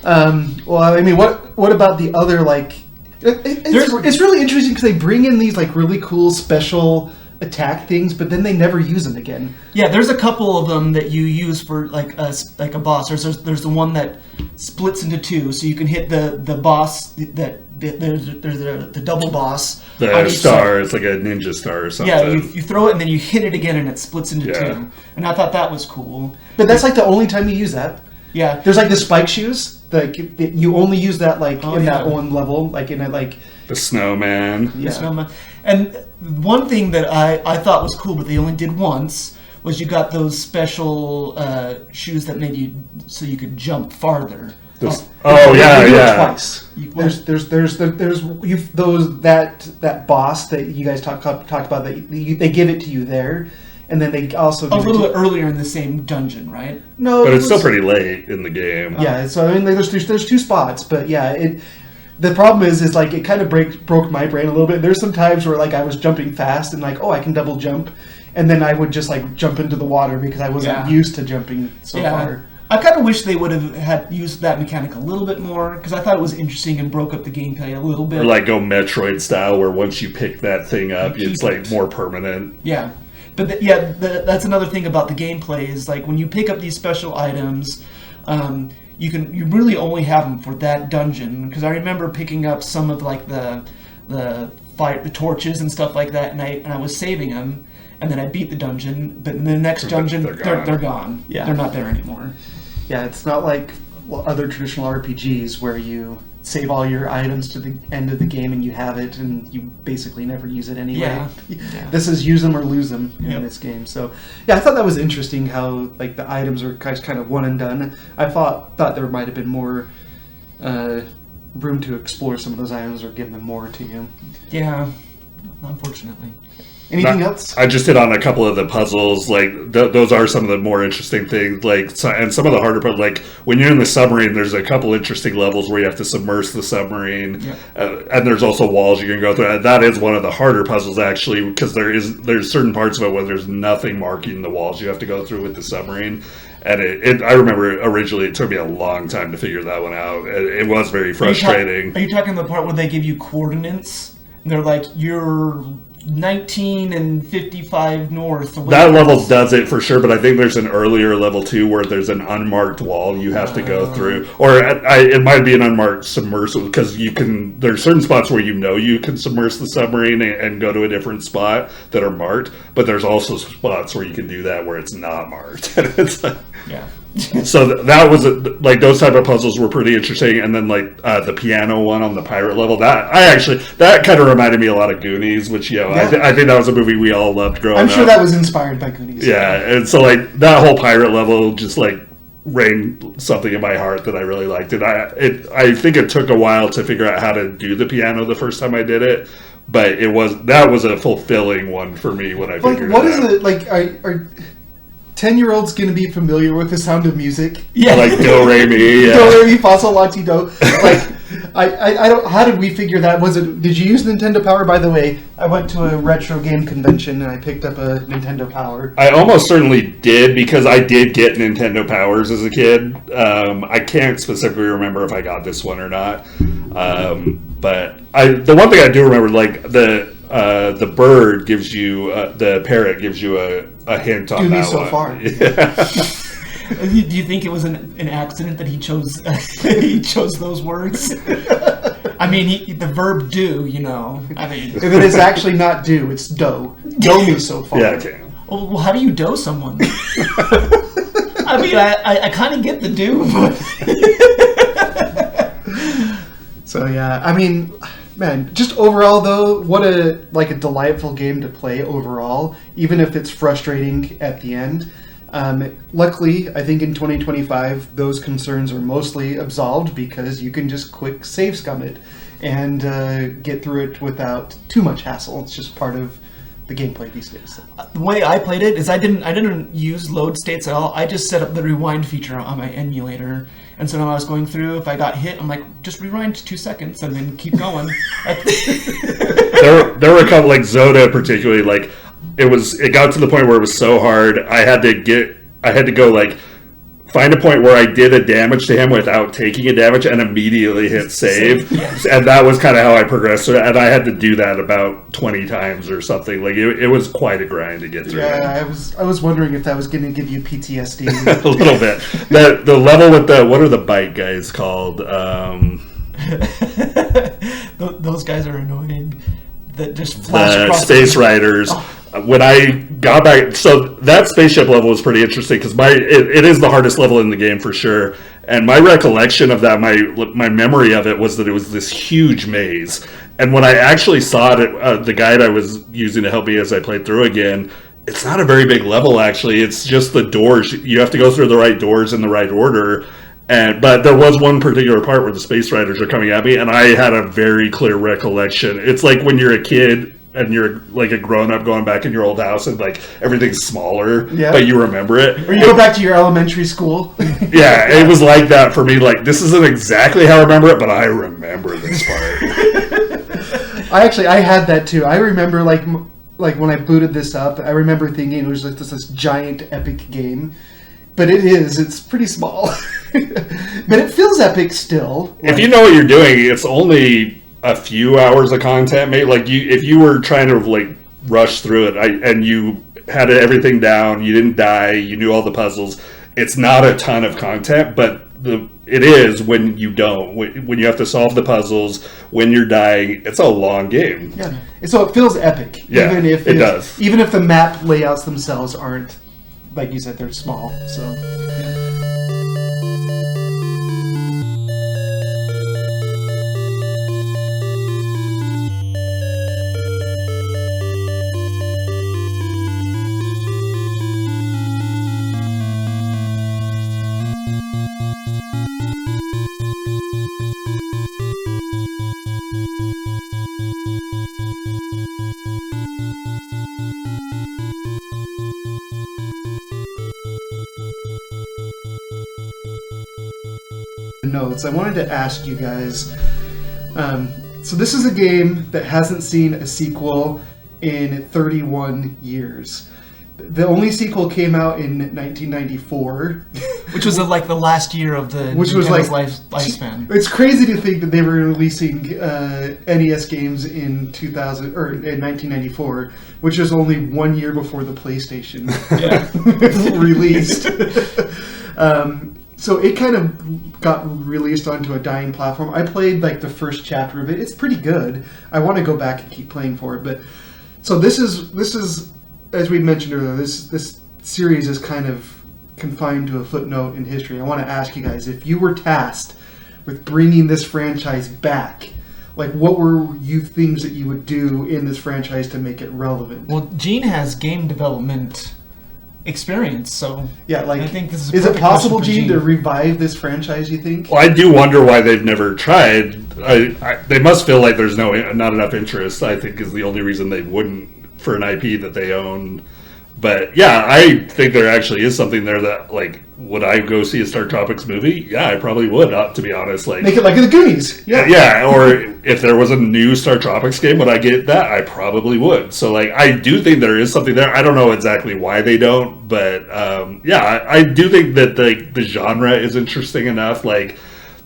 Well, I mean, what about the other like? It's really interesting because they bring in these like really cool special attack things, but then they never use them again. Yeah, there's a couple of them that you use for like a boss. There's the one that splits into two, so you can hit the boss there's the double boss. The star, it's like a ninja star or something. Yeah, you throw it and then you hit it again and it splits into two. And I thought that was cool. But that's like the only time you use that. Yeah. There's like the spike shoes. Like you only use that like that one level, like in it like the snowman. Yeah. The snowman. And one thing that I thought was cool, but they only did once, was you got those special shoes that made you so you could jump farther. Twice. There's that boss that you guys talked about that they give it to you there, And then they also A little bit earlier in the same dungeon, right? No, But it's still pretty late in the game. Yeah, so I mean, there's two spots, but yeah, the problem is like it kind of broke my brain a little bit. There's some times where like I was jumping fast and like, oh, I can double jump, and then I would just like jump into the water because I wasn't used to jumping so far. I kind of wish they would have had used that mechanic a little bit more, because I thought it was interesting and broke up the gameplay a little bit. Or like go Metroid style, where once you pick that thing up, it's like more permanent. Yeah. But that's another thing about the gameplay is like when you pick up these special items, you really only have them for that dungeon. Because I remember picking up some of like the torches and stuff like that, and I was saving them, and then I beat the dungeon. But in the next dungeon, they're gone. Yeah, they're not there anymore. Yeah, it's not like other traditional RPGs where you save all your items to the end of the game and you have it and you basically never use it anyway. Yeah. This is use them or lose them in this game. So yeah, I thought that was interesting how like the items are kind of one and done. I thought there might have been more room to explore some of those items or give them more to you. Yeah, unfortunately. Anything else? I just hit on a couple of the puzzles. Like those are some of the more interesting things. Like and some of the harder parts. Like when you're in the submarine, there's a couple interesting levels where you have to submerge the submarine, and there's also walls you can go through. That is one of the harder puzzles actually, because there's certain parts of it where there's nothing marking the walls you have to go through with the submarine. And I remember originally it took me a long time to figure that one out. It was very frustrating. Are you talking the part where they give you coordinates? And they're like, you're 19 and 55 north. That level does it for sure, but I think there's an earlier level too where there's an unmarked wall you have to go through, or it might be an unmarked submersible, because there's certain spots where you can submerge the submarine and go to a different spot that are marked, but there's also spots where you can do that where it's not marked. It's like, yeah. So that was like those type of puzzles were pretty interesting, and then like the piano one on the pirate level, that kind of reminded me a lot of Goonies, which I think that was a movie we all loved growing up. I'm sure that was inspired by Goonies. Yeah, and so like that whole pirate level just like rang something in my heart that I really liked. And I think it took a while to figure out how to do the piano the first time I did it, but that was a fulfilling one for me when I figured it out. What is it like? Are 10-year-olds going to be familiar with The Sound of Music? Yeah. Like Do, Re, Mi. Yeah. Do, Re, Mi, Fa, Sol, La, Ti, Do. Like, I don't, how did we figure that? Did you use Nintendo Power? By the way, I went to a retro game convention and I picked up a Nintendo Power. I almost certainly did, because I did get Nintendo Powers as a kid. I can't specifically remember if I got this one or not. But the one thing I do remember, like the bird gives you, the parrot gives you a hint on that so one. Far. Yeah. Do you think it was an accident that he chose those words? I mean, the verb do, I mean, if it is actually not do, it's do. Do me so far. Yeah, okay. Well, how do you do someone? I mean, I kind of get the do, but so yeah, I mean, man, just overall though, what a delightful game to play overall, even if it's frustrating at the end. Luckily, I think in 2025, those concerns are mostly absolved because you can just quick save scum it and get through it without too much hassle. It's just part of the gameplay these days. The way I played it is I didn't use load states at all. I just set up the rewind feature on my emulator, and so when I was going through, if I got hit, I'm like, just rewind 2 seconds and then keep going. there were a couple, like Zoda particularly, like it got to the point where it was so hard I had to go like find a point where I did a damage to him without taking a damage and immediately hit save. Yes. And that was kind of how I progressed. And I had to do that about 20 times or something. Like it was quite a grind to get through. Yeah, I was wondering if that was going to give you PTSD. A little bit. The level with what are the bike guys called? Those guys are annoying. That just flash across Space Riders. Oh. When I got back, so that spaceship level was pretty interesting because it is the hardest level in the game for sure. And my recollection of that, my memory of it was that it was this huge maze. And when I actually saw it, the guide I was using to help me as I played through again, it's not a very big level actually. It's just the doors. You have to go through the right doors in the right order. But there was one particular part where the Space Riders are coming at me, and I had a very clear recollection. It's like when you're a kid and you're like a grown up going back in your old house and like everything's smaller, Yeah. but you remember it. Or you go back to your elementary school. Yeah, it was like that for me. Like, this isn't exactly how I remember it, but I remember this part. I had that too. I remember like when I booted this up, I remember thinking it was like this giant epic game. But it's pretty small. But it feels epic still. If you know what you're doing, it's only a few hours of content, mate. Like, if you were trying to like rush through it, and you had everything down, you didn't die, you knew all the puzzles. It's not a ton of content, but it is when you don't, when you have to solve the puzzles, when you're dying. It's a long game. Yeah. So it feels epic. Yeah, even if it does. Even if the map layouts themselves aren't, like you said, they're small. So. Notes. I wanted to ask you guys, so this is a game that hasn't seen a sequel in 31 years. The only sequel came out in 1994. Which was like the last year of the lifespan. It's crazy to think that they were releasing NES games in 2000 or in 1994, which is only 1 year before the PlayStation released. So it kind of got released onto a dying platform. I played like the first chapter of it. It's pretty good. I want to go back and keep playing for it. But so this is as we mentioned earlier, this series is kind of confined to a footnote in history. I want to ask you guys, if you were tasked with bringing this franchise back, like what were things that you would do in this franchise to make it relevant? Well, Gene has game development experience, so yeah, like I think this is it possible, Gene, to revive this franchise, you think? Well, I do wonder why they've never tried. They must feel like there's not enough interest, I think, is the only reason they wouldn't, for an IP that they own. But yeah, I think there actually is something there that, like, would I go see a StarTropics movie? Yeah, I probably would, to be honest. Like, make it like the Goonies. Yeah, or if there was a new StarTropics game, would I get that? I probably would. So, like, I do think there is something there. I don't know exactly why they don't, but yeah, I do think that the genre is interesting enough. Like,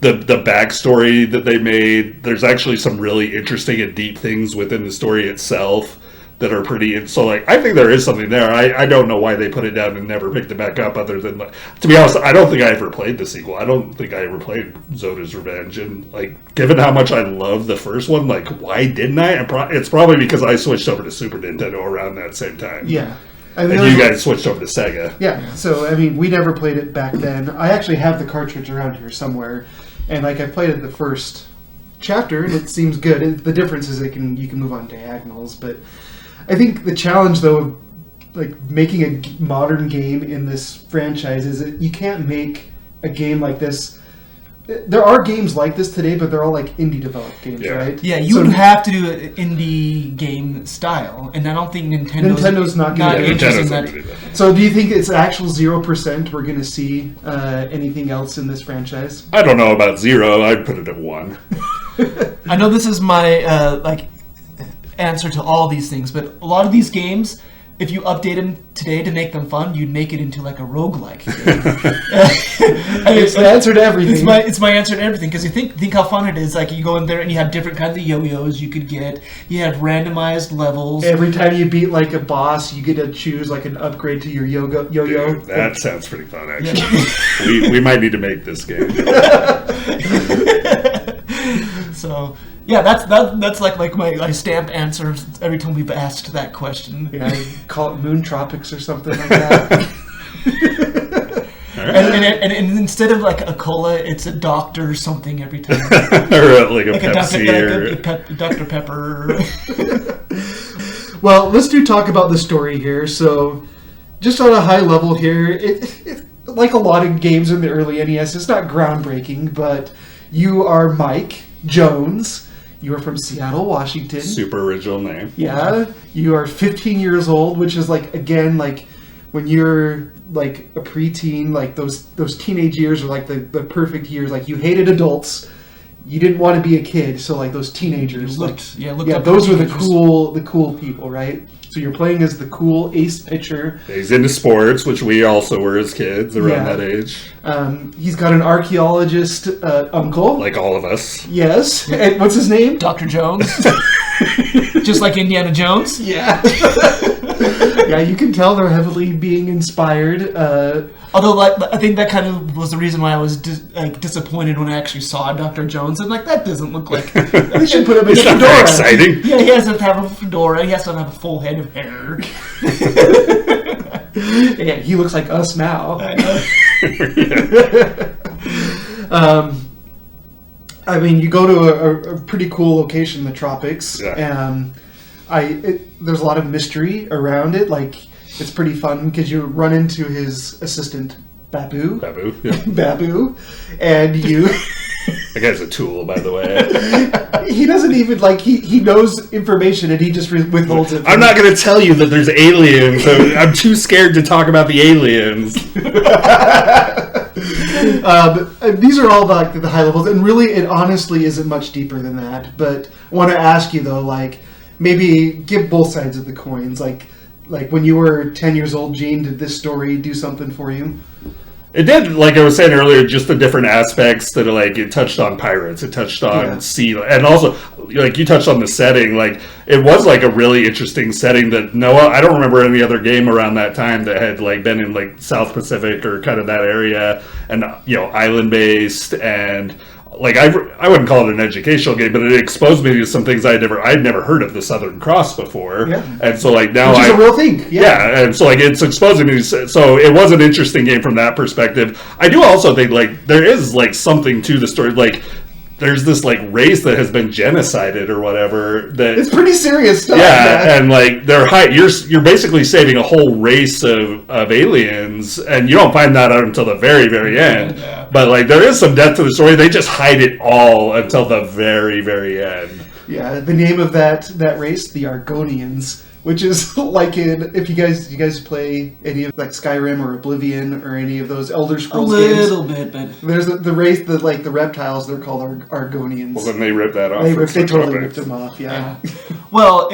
the backstory that they made, there's actually some really interesting and deep things within the story itself that are pretty. So, like, I think there is something there. I don't know why they put it down and never picked it back up, other than, like, to be honest, I don't think I ever played the sequel. I don't think I ever played Zoda's Revenge. And, like, given how much I love the first one, like, why didn't I? It's probably because I switched over to Super Nintendo around that same time. Yeah. And you guys switched over to Sega. Yeah, so, I mean, we never played it back then. I actually have the cartridge around here somewhere. And, like, I played it the first chapter, and it seems good. The difference is you can move on diagonals, but I think the challenge, though, of like making a modern game in this franchise is that you can't make a game like this. There are games like this today, but they're all like indie developed games, right? Yeah, you would have to do an indie game style, and I don't think Nintendo's not going to do that. So do you think it's actual 0% we're going to see anything else in this franchise? I don't know about 0. I'd put it at 1. I know this is my answer to all these things, but a lot of these games, if you update them today to make them fun, you'd make it into like a roguelike game. It's the answer to everything. It's my answer to everything, because you think how fun it is. Like, you go in there and you have different kinds of yo-yos you could get. You have randomized levels. Every time you beat like a boss, you get to choose like an upgrade to your yo-yo. Dude, that sounds pretty fun, actually. Yeah. we might need to make this game. So yeah, that's like my stamp answer every time we've asked that question. Yeah, call it Moon Tropics or something like that. And instead of like a cola, it's a Dr. something every time. Or like a Pepsi or Dr. Pepper. Well, let's talk about the story here. So, just on a high level here, it like a lot of games in the early NES, it's not groundbreaking, but you are Mike Jones. You are from Seattle, Washington. Super original name. Yeah. You are 15 years old, which is like, again, like when you're like a preteen, like those teenage years are like the perfect years. Like you hated adults. You didn't want to be a kid, so like those teenagers, looked those were the cool people, right? So you're playing as the cool ace pitcher. He's into sports, which we also were as kids around that age. He's got an archaeologist uncle, like all of us. Yes. And what's his name? Dr. Jones. Just like Indiana Jones. Yeah. Yeah, you can tell they're heavily being inspired. Although, like, I think that kind of was the reason why I was disappointed when I actually saw Dr. Jones. I'm like, that doesn't look like... They should put him in a It's not fedora. very exciting. Yeah, he doesn't have a fedora. He has to have a full head of hair. Yeah, he looks like us now. I know. I mean, you go to a pretty cool location, the tropics. Yeah. There's a lot of mystery around it. Like, it's pretty fun because you run into his assistant, Babu. Babu, yeah. Babu. And you... That guy's a tool, by the way. He doesn't even, like, he knows information and he just withholds it. I'm not going to tell you that there's aliens, so I'm too scared to talk about the aliens. These are all like the high levels, and really, it honestly isn't much deeper than that. But I want to ask you though, like, maybe give both sides of the coins. Like when you were 10 years old, Gene, did this story do something for you? It did, like I was saying earlier, just the different aspects that, like, it touched on pirates, it touched on sea, and also, like, you touched on the setting. Like, it was, like, a really interesting setting that I don't remember any other game around that time that had, like, been in, like, South Pacific or kind of that area, and, you know, island-based, and... Like, I wouldn't call it an educational game, but it exposed me to some things I'd never heard of the Southern Cross before. Yeah. And so, like, now which is a real thing. Yeah, and so, like, it's exposing me. So it was an interesting game from that perspective. I do also think, like, there is, like, something to the story. Like, there's this, like, race that has been genocided or whatever. That it's pretty serious stuff. Yeah, and, like, you're basically saving a whole race of aliens, and you don't find that out until the very, very end. Yeah. But, like, there is some depth to the story. They just hide it all until the very, very end. Yeah, the name of that race, the Argonians, which is like if you guys play any of like Skyrim or Oblivion or any of those Elder Scrolls games. A little bit, but there's the race that like the reptiles, they're called Argonians. Well, then they ripped that off. They totally ripped them off. Yeah. Well,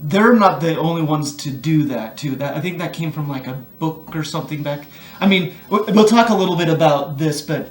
they're not the only ones to do that too. I think that came from like a book or something back. I mean, we'll talk a little bit about this, but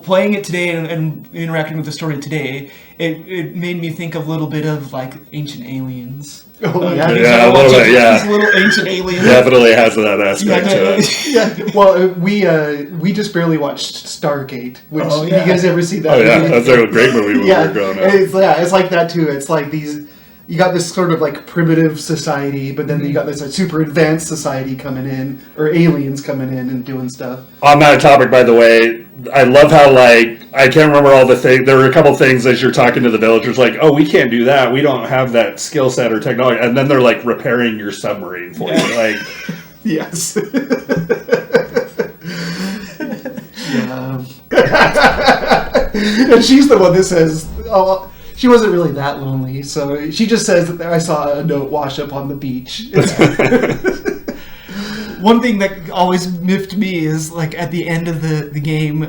playing it today and interacting with the story today, it made me think of a little bit of like Ancient Aliens. Oh yeah, a little bit. Yeah, these little ancient aliens. Definitely has that aspect to it. Yeah. Well, we just barely watched Stargate. Which you guys ever see that? Oh yeah, that's a great movie when we were growing up. It's like that too. It's like these. You got this sort of like primitive society, but then you got this like, super advanced society coming in, or aliens coming in and doing stuff. On that topic, by the way, I love how, like, I can't remember all the things. There were a couple things as you're talking to the villagers, like, oh, we can't do that. We don't have that skill set or technology. And then they're, like, repairing your submarine for you. Like, yes. And she's the one that says, oh, she wasn't really that lonely, so she just says that I saw a note wash up on the beach. One thing that always miffed me is like at the end of the game,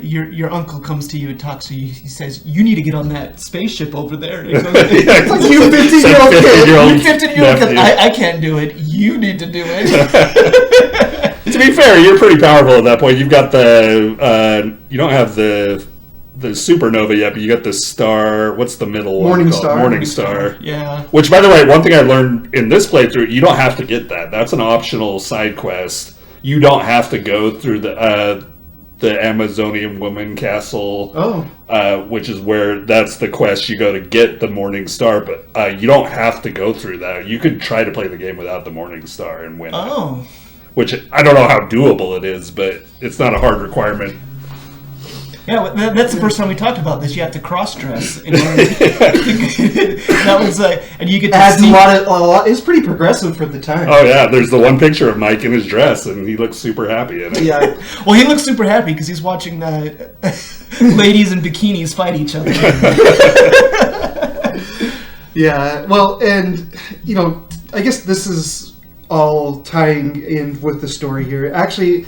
your uncle comes to you and talks to you. He says, "You need to get on that spaceship over there." And he goes, it's like, you 15-year-old kid. You 15-year-old kid. I can't do it. You need to do it. To be fair, you're pretty powerful at that point. You've got you don't have the supernova yet, but you got the star. What's the middle one? Morning Star. Yeah. Which, by the way, one thing I learned in this playthrough, you don't have to get that. That's an optional side quest. You don't have to go through the Amazonian woman castle. Which is that's the quest you go to get the Morning Star, but you don't have to go through that. You could try to play the game without the Morning Star and win it. Which I don't know how doable it is, but it's not a hard requirement. Yeah, that's the first time we talked about this. You have to cross-dress in order that was and you get to adds a lot. It's pretty progressive for the time. Oh yeah, there's the one picture of Mike in his dress, and he looks super happy in it. Yeah, well, he looks super happy because he's watching ladies in bikinis fight each other. Yeah, well, and, I guess this is all tying in with the story here. Actually,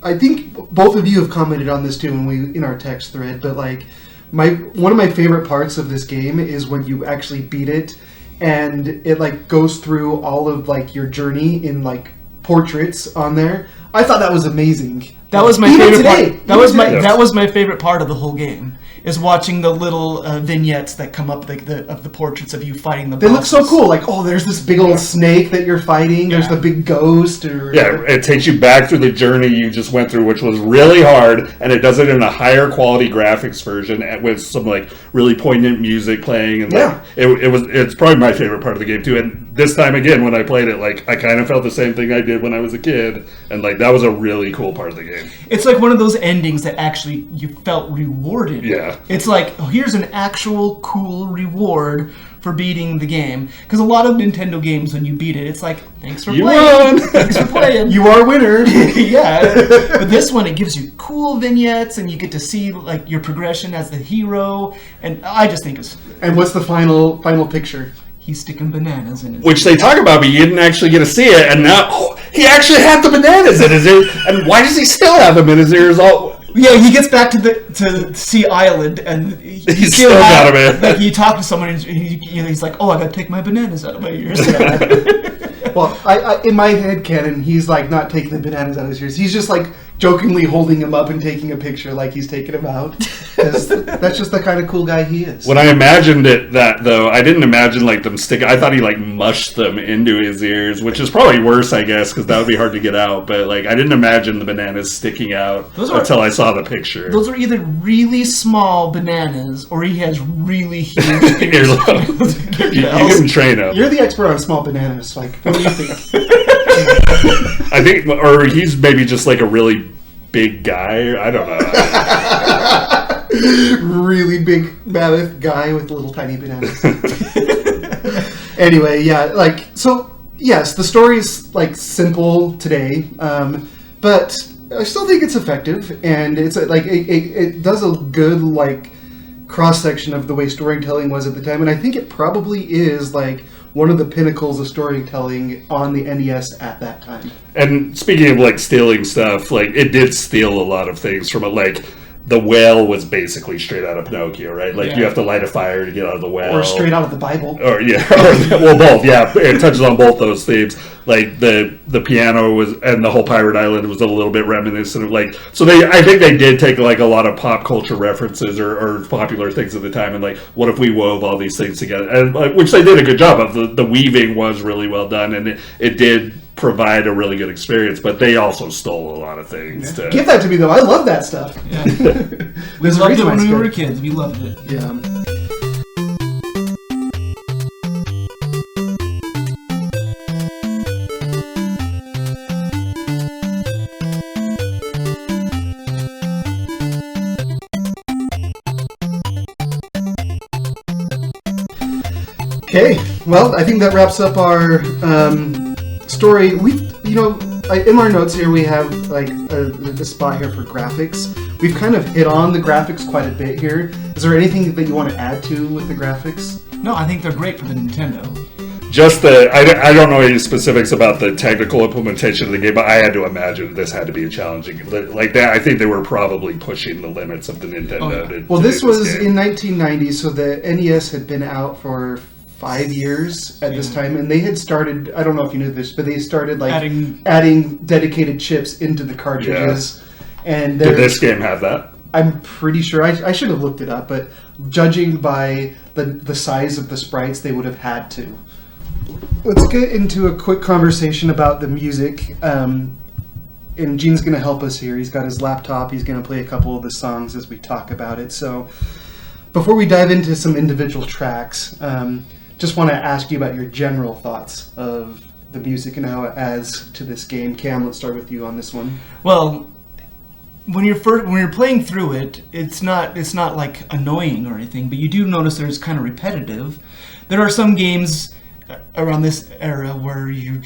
I think both of you have commented on this too in our text thread, but like one of my favorite parts of this game is when you actually beat it and it like goes through all of like your journey in like portraits on there. I thought that was amazing. That was my favorite part. That was my favorite part of the whole game. Is watching the little vignettes that come up of the portraits of you fighting the bosses. They look so cool. Like, oh, there's this big old snake that you're fighting. There's the big ghost. It takes you back through the journey you just went through, which was really hard, and it does it in a higher quality graphics version with some like really poignant music playing. And it's probably my favorite part of the game too. And this time again, when I played it, like I kind of felt the same thing I did when I was a kid, and like that was a really cool part of the game. It's like one of those endings that actually you felt rewarded. Yeah. It's like, oh, here's an actual cool reward for beating the game. Because a lot of Nintendo games, when you beat it, it's like, thanks for playing. Won. Thanks for playing. You are a winner. Yeah. But this one, it gives you cool vignettes, and you get to see like your progression as the hero. And I just think it's... And what's the final picture? He's sticking bananas in his Which they talk about, but you didn't actually get to see it. And now, he actually had the bananas in his ear. And why does he still have them in his ears? Yeah, he gets back to Sea Island, and he still got him in. Like, you talk to someone, and he's like, "Oh, I got to take my bananas out of my ears." Well, I in my head canon, he's like not taking the bananas out of his ears. He's just like jokingly holding him up and taking a picture like he's taking him out. That's just the kind of cool guy he is. When I imagined that though, I didn't imagine like them stick. I thought he like mushed them into his ears, which is probably worse, I guess, because that would be hard to get out. But like, I didn't imagine the bananas sticking out until I saw the picture. Those are either really small bananas, or he has really huge ears. You can train him. You're the expert on small bananas. Like, what do you think? I think, or he's maybe just like a really big guy. I don't know. Really big mammoth guy with little tiny bananas. Anyway, yeah, like, so yes, the story is like simple today, but I still think it's effective, and it's like it does a good like cross section of the way storytelling was at the time, and I think it probably is like one of the pinnacles of storytelling on the NES at that time. And speaking of like stealing stuff, like it did steal a lot of things from it. Like the whale was basically straight out of Pinocchio, right? Like you have to light a fire to get out of the whale, or straight out of the Bible, or well, both. Yeah, it touches on both those themes. Like the piano was, and the whole pirate island was a little bit reminiscent of like. So I think they did take like a lot of pop culture references or popular things at the time, and like, what if we wove all these things together? And which they did a good job of. The weaving was really well done, and it did provide a really good experience, but they also stole a lot of things. Give that to me though. I love that stuff. Yeah. We loved it when we were kids. We loved it. Yeah. Okay, well, I think that wraps up our story. In our notes here, we have like a spot here for graphics. We've kind of hit on the graphics quite a bit here. Is there anything that you want to add to with the graphics? No, I think they're great for the Nintendo. Just I don't know any specifics about the technical implementation of the game, but I had to imagine this had to be a challenging, like that. I think they were probably pushing the limits of the Nintendo. Well, this was in 1990, so the NES had been out for 5 years at this time, and they had started, I don't know if you knew this, but they started like adding dedicated chips into the cartridges. Yeah. And did this game have that? I'm pretty sure. I should have looked it up, but judging by the size of the sprites, they would have had to. Let's get into a quick conversation about the music. And Gene's going to help us here. He's got his laptop. He's going to play a couple of the songs as we talk about it. So before we dive into some individual tracks, just want to ask you about your general thoughts of the music and how it adds to this game. Cam, let's start with you on this one. Well, when you're playing through it, it's not like annoying or anything, but you do notice that it's kind of repetitive. There are some games around this era where you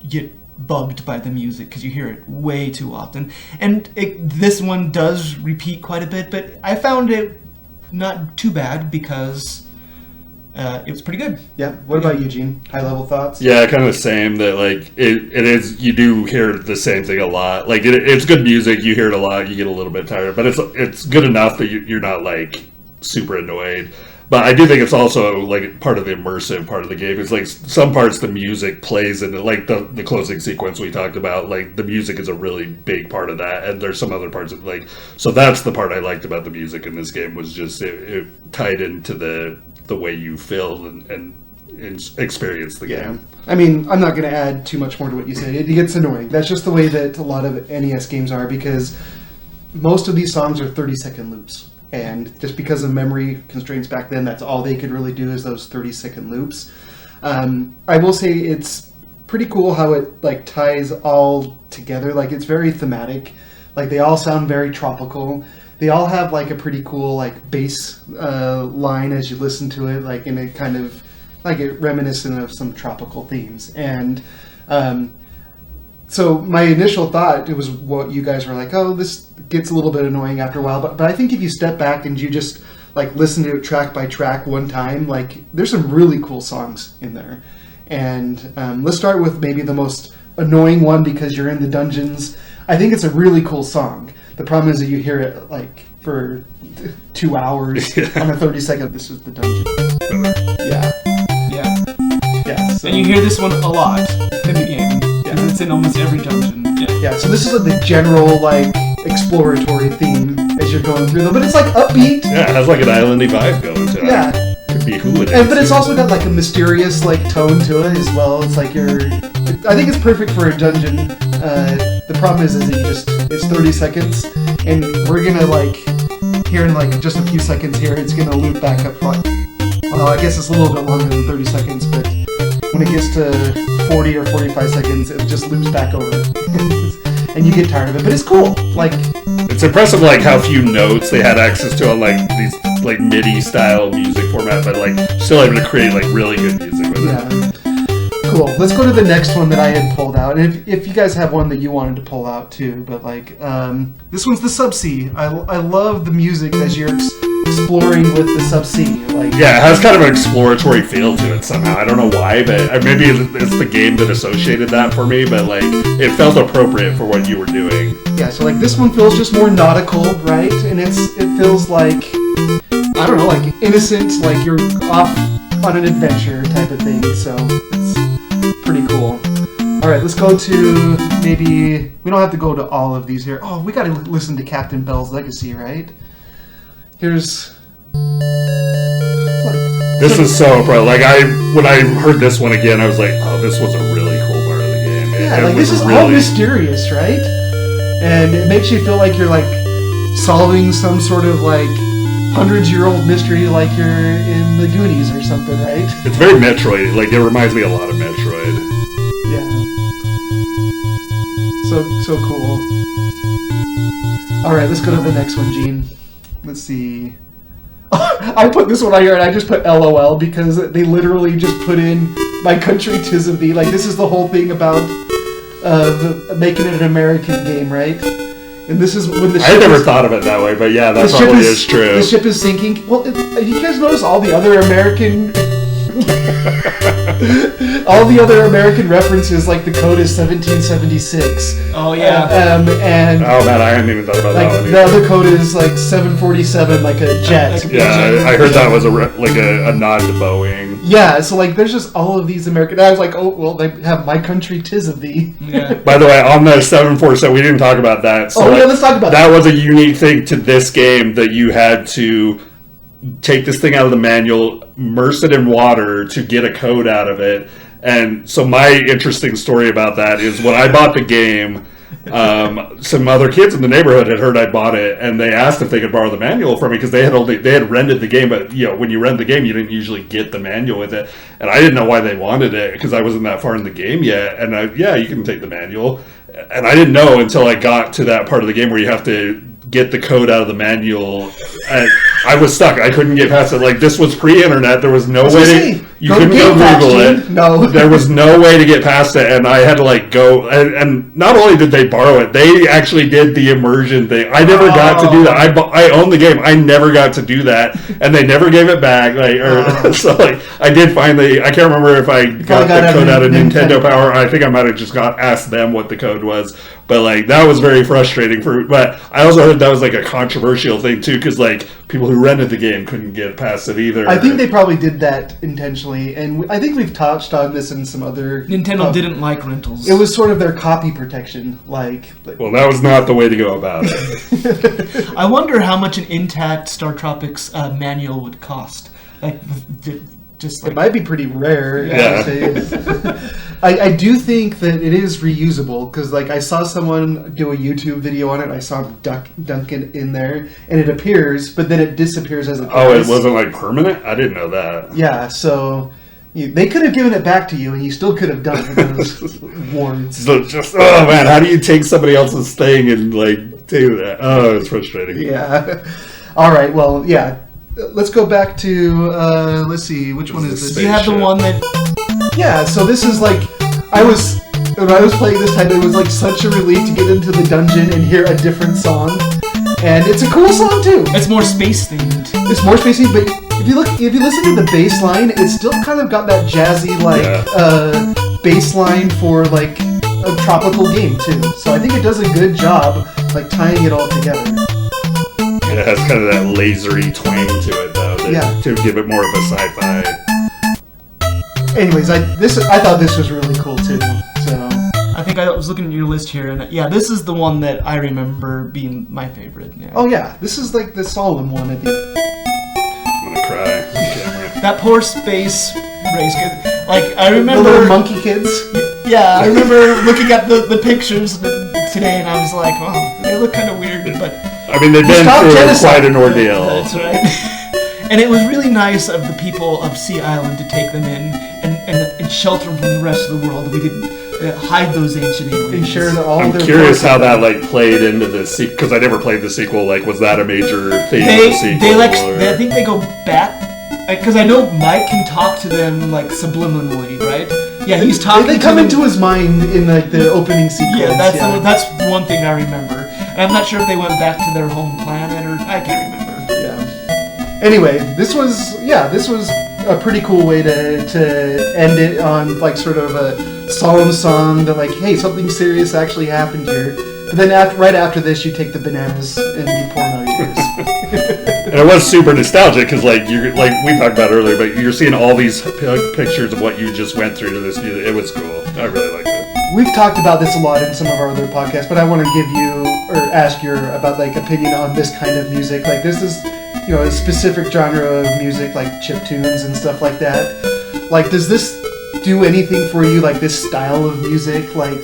get bugged by the music because you hear it way too often. And this one does repeat quite a bit, but I found it not too bad because it was pretty good. Yeah. What about you, Gene? High level thoughts? Yeah, kind of the same. That like it is. You do hear the same thing a lot. Like it's good music. You hear it a lot. You get a little bit tired, but it's good enough that you're not like super annoyed. But I do think it's also like part of the immersive part of the game. It's like some parts the music plays into, like the closing sequence we talked about. Like the music is a really big part of that, and there's some other parts that like. So that's the part I liked about the music in this game, was just it tied into the way you feel and experience the game. I mean, I'm not going to add too much more to what you said. It gets annoying. That's just the way that a lot of NES games are, because most of these songs are 30-second loops. And just because of memory constraints back then, that's all they could really do is those 30-second loops. I will say it's pretty cool how it like ties all together. Like it's very thematic. Like they all sound very tropical. They all have like a pretty cool like bass line as you listen to it, like in a kind of like it reminiscent of some tropical themes. And so my initial thought, it was what you guys were like, oh, this gets a little bit annoying after a while. But I think if you step back and you just like listen to it track by track one time, like there's some really cool songs in there. And let's start with maybe the most annoying one, because you're in the dungeons. I think it's a really cool song. The problem is that you hear it like for 2 hours on a 30-second. This is the dungeon. Yeah. So. And you hear this one a lot in the game. Yeah. It's in almost every dungeon. Yeah. So this is like the general like exploratory theme as you're going through them, but it's like upbeat. Yeah, it has like an islandy vibe going to it. Yeah. Could be who it And is. but it's also got like a mysterious like tone to it as well. It's like I think it's perfect for a dungeon. The problem is that it's 30 seconds, and we're gonna like here in like just a few seconds here, it's gonna loop back up. Well, I guess it's a little bit longer than 30 seconds, but when it gets to 40 or 45 seconds, it just loops back over, and you get tired of it. But it's cool. Like it's impressive, like how few notes they had access to on like these like MIDI style music format, but like still able to create like really good music with it. Yeah. Cool. Let's go to the next one that I had pulled out. And if you guys have one that you wanted to pull out too, but like this one's the subsea. I love the music as you're exploring with the subsea. Like yeah, it has kind of an exploratory feel to it somehow. I don't know why, but maybe it's the game that associated that for me. But like it felt appropriate for what you were doing. Yeah. So like this one feels just more nautical, right? And it feels like I don't know, like innocent, like you're off on an adventure type of thing. So it's pretty cool. All right, let's go to maybe we don't have to go to all of these here. Oh, we got to listen to Captain Bell's Legacy, right? Here's. This is so pro. Like when I heard this one again, I was like, oh, this was a really cool part of the game. Yeah, like this is all mysterious, right? And it makes you feel like you're like solving some sort of like hundreds-year-old mystery, like you're in the Goonies or something, right? It's very Metroid. Like it reminds me a lot of Metroid. Yeah. So cool. All right, let's go to the next one, Gene. Let's see. I put this one on here, and I just put LOL because they literally just put in "My Country 'Tis of Thee." Like this is the whole thing about making it an American game, right? And this is when the ship I never thought of it that way, but yeah, that probably is true. The ship is sinking. Well, you guys notice all the other American... all the other American references, like the code is 1776. Oh, yeah. And oh, man, I hadn't even thought about like that one. the other code is like 747, like a jet. Yeah, I heard that was a nod to Boeing. Yeah, so like there's just all of these American... I was like, oh, well, they have "My Country 'Tis of Thee." Yeah. By the way, on the 747, we didn't talk about that. So yeah, let's talk about that. That was a unique thing to this game, that you had to take this thing out of the manual, immerse it in water to get a code out of it. And so my interesting story about that is when I bought the game, some other kids in the neighborhood had heard I bought it, and they asked if they could borrow the manual from me because they had rented the game. But you know, when you rent the game, you didn't usually get the manual with it, and I didn't know why they wanted it because I wasn't that far in the game yet. And you can take the manual, and I didn't know until I got to that part of the game where you have to get the code out of the manual. I was stuck. I couldn't get past it. Like, this was pre-internet. There was no way to... You couldn't go Google it. No. There was no way to get past it, and I had to, like, go... And not only did they borrow it, they actually did the immersion thing. I never got to do that. I own the game. I never got to do that, and they never gave it back. Like, so, like, I did finally... I can't remember if I got the code out of Nintendo Power. I think I might have just asked them what the code was. But, like, that was very frustrating for... But I also heard that was, like, a controversial thing, too, because, like, people who rented the game couldn't get past it either. I think they probably did that intentionally, and I think we've touched on this in some other... Nintendo didn't like rentals. It was sort of their copy protection, like... Well, that was not the way to go about it. I wonder how much an intact StarTropics manual would cost. Like, just like... It might be pretty rare. Yeah. I do think that it is reusable, because like I saw someone do a YouTube video on it. I saw him dunk it in there, and it appears, but then it disappears as it goes. Oh, it wasn't like permanent? I didn't know that. Yeah, so they could have given it back to you, and you still could have done it. It was warned. So just, oh man, how do you take somebody else's thing and like do that? Oh, it's frustrating. Yeah. All right. Well, yeah. Let's go back to let's see, which one is this? Do you have the one that? Yeah. So this is like when I was playing this time, it was like such a relief to get into the dungeon and hear a different song, and it's a cool song too. It's more space themed. It's more space themed, but if you listen to the bass line, it's still kind of got that jazzy bass line for like a tropical game too. So I think it does a good job like tying it all together. Yeah, it has kind of that lasery twang to it though, to give it more of a sci-fi. Anyways, I thought this was really cool too. So I think I was looking at your list here, and yeah, this is the one that I remember being my favorite. Yeah. Oh yeah, this is like the solemn one at the end. I'm gonna cry on camera. That poor space race kid. Like I remember the little monkey kids. Yeah, I remember looking at the pictures today, and I was like, oh, they look kind of weird, but I mean, they've been through quite an ordeal. That's right. And it was really nice of the people of Sea Island to take them in and shelter them from the rest of the world. We didn't hide those ancient aliens. And share all I'm their curious how that like played into the sequel, because I never played the sequel. Like, was that a major theme of the sequel? I think they go back, because I know Mike can talk to them like subliminally, right? Yeah, he's talking. They come into his mind in like the opening sequence. Yeah, that's one thing I remember. And I'm not sure if they went back to their home planet or I can't remember. Anyway, this was a pretty cool way to end it on like sort of a solemn song that like, hey, something serious actually happened here. But then right after this, you take the bananas and you pour them out your ears. And it was super nostalgic because like we talked about earlier, but you're seeing all these pictures of what you just went through to this music. It was cool. I really liked it. We've talked about this a lot in some of our other podcasts, but I want to give you or ask your about like opinion on this kind of music. Like this is, you know, a specific genre of music like chiptunes and stuff like that. Like, does this do anything for you? Like this style of music, like,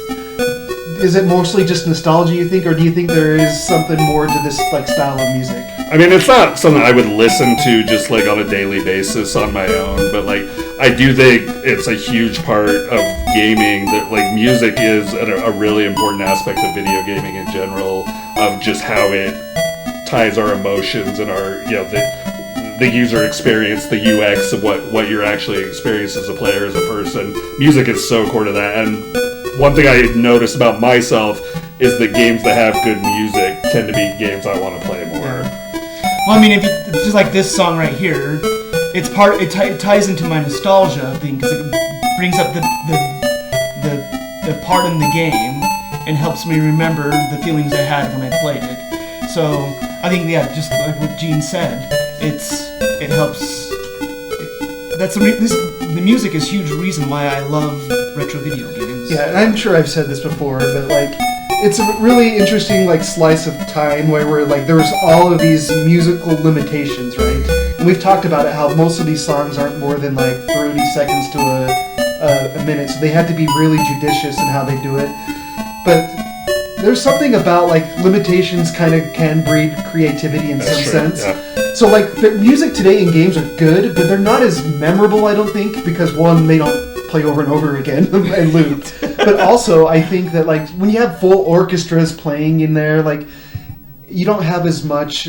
is it mostly just nostalgia, you think, or do you think there is something more to this like style of music? I mean, it's not something I would listen to just like on a daily basis on my own, but like I do think it's a huge part of gaming that like music is a really important aspect of video gaming in general, of just how it ties our emotions and our, you know, the user experience, the UX of what you're actually experiencing as a player, as a person. Music is so core to that, and one thing I noticed about myself is that games that have good music tend to be games I want to play more. Well, I mean, if you, just like this song right here, it ties into my nostalgia thing because it brings up the part in the game and helps me remember the feelings I had when I played it. So I think, yeah, just like what Gene said, it helps. The music is a huge reason why I love retro video games. Yeah, and I'm sure I've said this before, but like, it's a really interesting like slice of time where we're like, there's all of these musical limitations, right? And we've talked about it, how most of these songs aren't more than like 30 seconds to a minute, so they had to be really judicious in how they do it. But there's something about like limitations kind of can breed creativity in some sense. Yeah. So like the music today in games are good, but they're not as memorable, I don't think, because one, they don't play over and over again and loop. But also I think that like when you have full orchestras playing in there, like you don't have as much.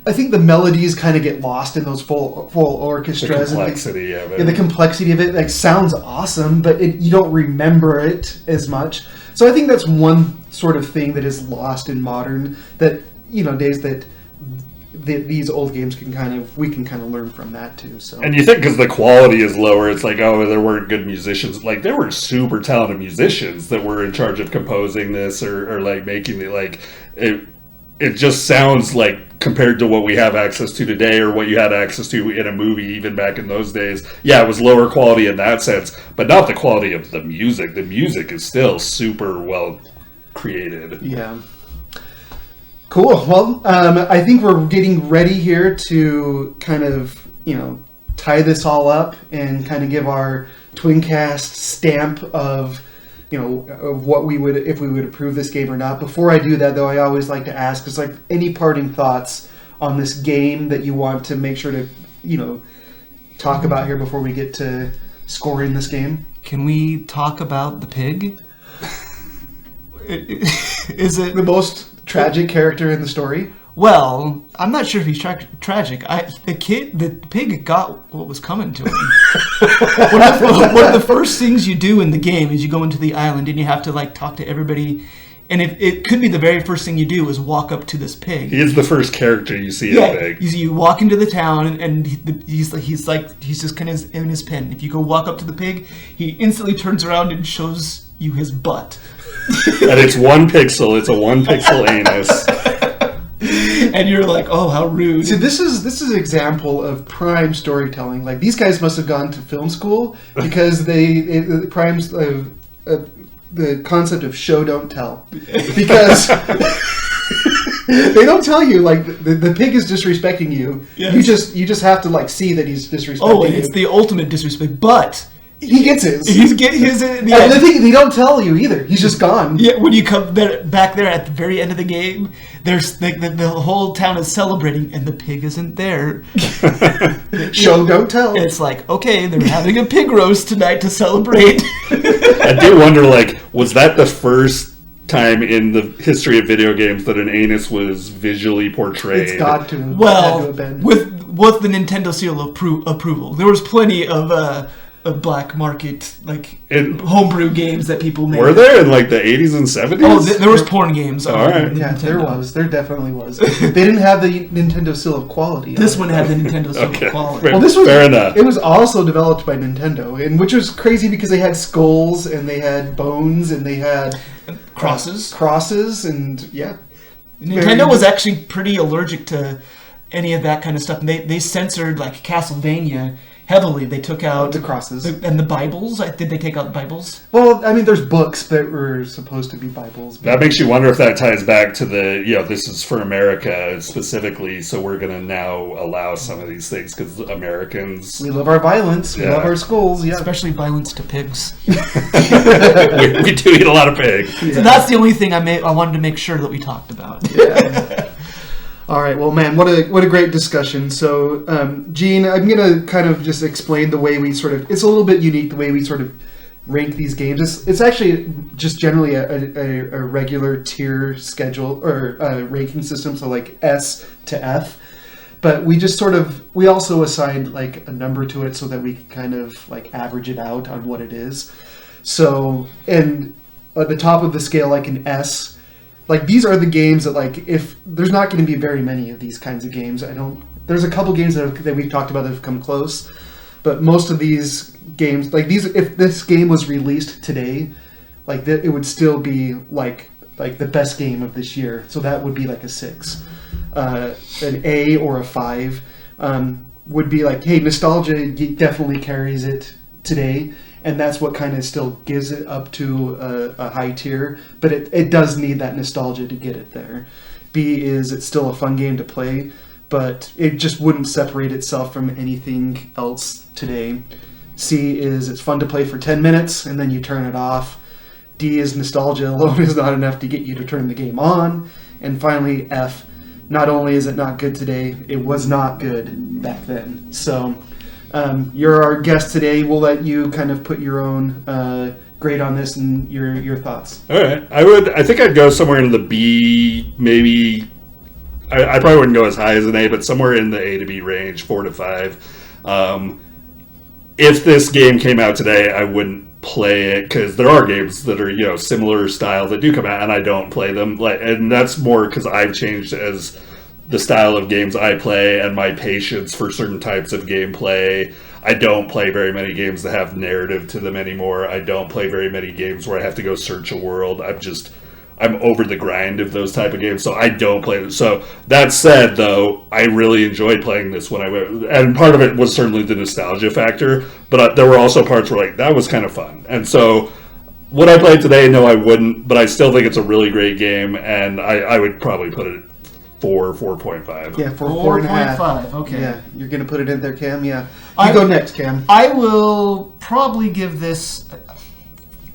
I think the melodies kind of get lost in those full orchestras. The complexity of it. Yeah, the complexity of it like sounds awesome, but you don't remember it as much. So I think that's one sort of thing that is lost in modern days that these old games we can kind of learn from that too. So and you think because the quality is lower, it's like, oh, there weren't good musicians. Like there were super talented musicians that were in charge of composing this or like making it like it. It just sounds like compared to what we have access to today or what you had access to in a movie even back in those days. Yeah, it was lower quality in that sense, but not the quality of the music. The music is still super well created. Yeah. Cool. Well, I think we're getting ready here to kind of, tie this all up and kind of give our TwinCast stamp of what we would, if we would approve this game or not. Before I do that, though, I always like to ask, is like any parting thoughts on this game that you want to make sure to, talk about here before we get to scoring this game? Can we talk about the pig? Is it the most tragic character in the story? Well, I'm not sure if he's tragic. The pig got what was coming to him. One of the first things you do in the game is you go into the island and you have to like talk to everybody. And it could be the very first thing you do is walk up to this pig. He is the first character you see in the pig. You walk into the town and he's just kind of in his pen. If you go walk up to the pig, he instantly turns around and shows you his butt. And it's 1 pixel. It's a 1 pixel anus. And you're like, oh, how rude. See, this is an example of prime storytelling. Like, these guys must have gone to film school because the concept of show don't tell. Because they don't tell you, like, the pig is disrespecting you. Yes. You just have to, like, see that he's disrespecting you. Oh, it's the ultimate disrespect, but he gets his. He's getting his. And the thing, they don't tell you either. He's just gone. Yeah, when you come back there at the very end of the game, there's the whole town is celebrating, and the pig isn't there. Show don't tell. It's like, okay, they're having a pig roast tonight to celebrate. I do wonder, like, was that the first time in the history of video games that an anus was visually portrayed? It's got to. Well, with the Nintendo seal of approval, there was plenty of black market homebrew games that people made. Were there in like the 80s and 70s? Oh, there was porn games. All right. Yeah, there was. There definitely was. They didn't have the Nintendo seal of quality. This one had the Nintendo seal of quality. Well, this was fair enough. It was also developed by Nintendo, and which was crazy because they had skulls and they had bones and they had crosses, and yeah. Nintendo was actually pretty allergic to any of that kind of stuff. And they censored like Castlevania heavily. They took out the crosses and the Bibles. Did they take out the Bibles? Well, I mean, there's books that were supposed to be Bibles. That makes you wonder if that ties back to the this is for America specifically. So we're going to now allow some of these things because Americans, we love our violence. We love our schools. Yeah, especially violence to pigs. we do eat a lot of pig. Yeah. So that's the only thing I wanted to make sure that we talked about. Yeah. All right, well, man, what a great discussion. So, Gene, I'm going to kind of just explain the way we it's a little bit unique, the way we sort of rank these games. It's actually just generally a regular tier schedule or ranking system, so like S to F. But we just we also assigned like a number to it so that we can kind of like average it out on what it is. So, and at the top of the scale, like an S, like these are the games that like if there's not going to be very many of these kinds of games. There's a couple games that we've talked about that have come close, but most of these games like these, if this game was released today, like it would still be like the best game of this year. So that would be like a 6. An A or a 5 would be like, hey, nostalgia definitely carries it today. And that's what kind of still gives it up to a high tier. But it does need that nostalgia to get it there. B is it's still a fun game to play, but it just wouldn't separate itself from anything else today. C is it's fun to play for 10 minutes, and then you turn it off. D is nostalgia alone is not enough to get you to turn the game on. And finally, F, not only is it not good today, it was not good back then. So... you're our guest today. We'll let you kind of put your own grade on this and your thoughts. All right. I think I'd go somewhere in the B, maybe. I probably wouldn't go as high as an A, but somewhere in the A to B range, 4 to 5. If this game came out today, I wouldn't play it because there are games that are similar style that do come out, and I don't play them. And that's more because I've changed as the style of games I play and my patience for certain types of gameplay. I don't play very many games that have narrative to them anymore. I don't play very many games where I have to go search a world. I'm over the grind of those type of games, so I don't play them. So that said, though, I really enjoyed playing this when I went, and part of it was certainly the nostalgia factor, but there were also parts where that was kind of fun. And so would I play it today? No, I wouldn't, but I still think it's a really great game, and I would probably put it 4.5. Yeah, 4.5. 4.5, okay. Yeah, you're going to put it in there, Cam? Yeah. You go next, Cam. I will probably give this,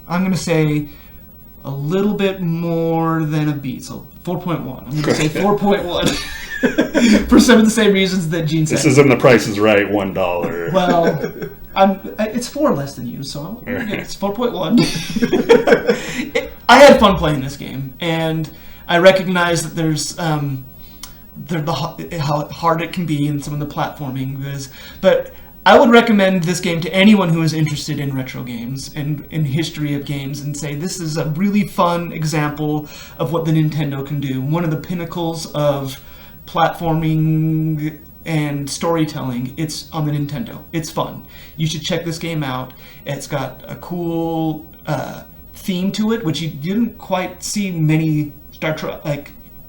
I'm going to say, a little bit more than a B, so 4.1. I'm going to say 4.1 for some of the same reasons that Gene said. This isn't The Price is Right, $1. Well, it's 4 less than you, so it's 4.1. I had fun playing this game, and I recognize that there's how hard it can be in some of the platforming but I would recommend this game to anyone who is interested in retro games and in history of games and say this is a really fun example of what the Nintendo can do. One of the pinnacles of platforming and storytelling, it's on the Nintendo. It's fun. You should check this game out. It's got a cool theme to it, which you didn't quite see many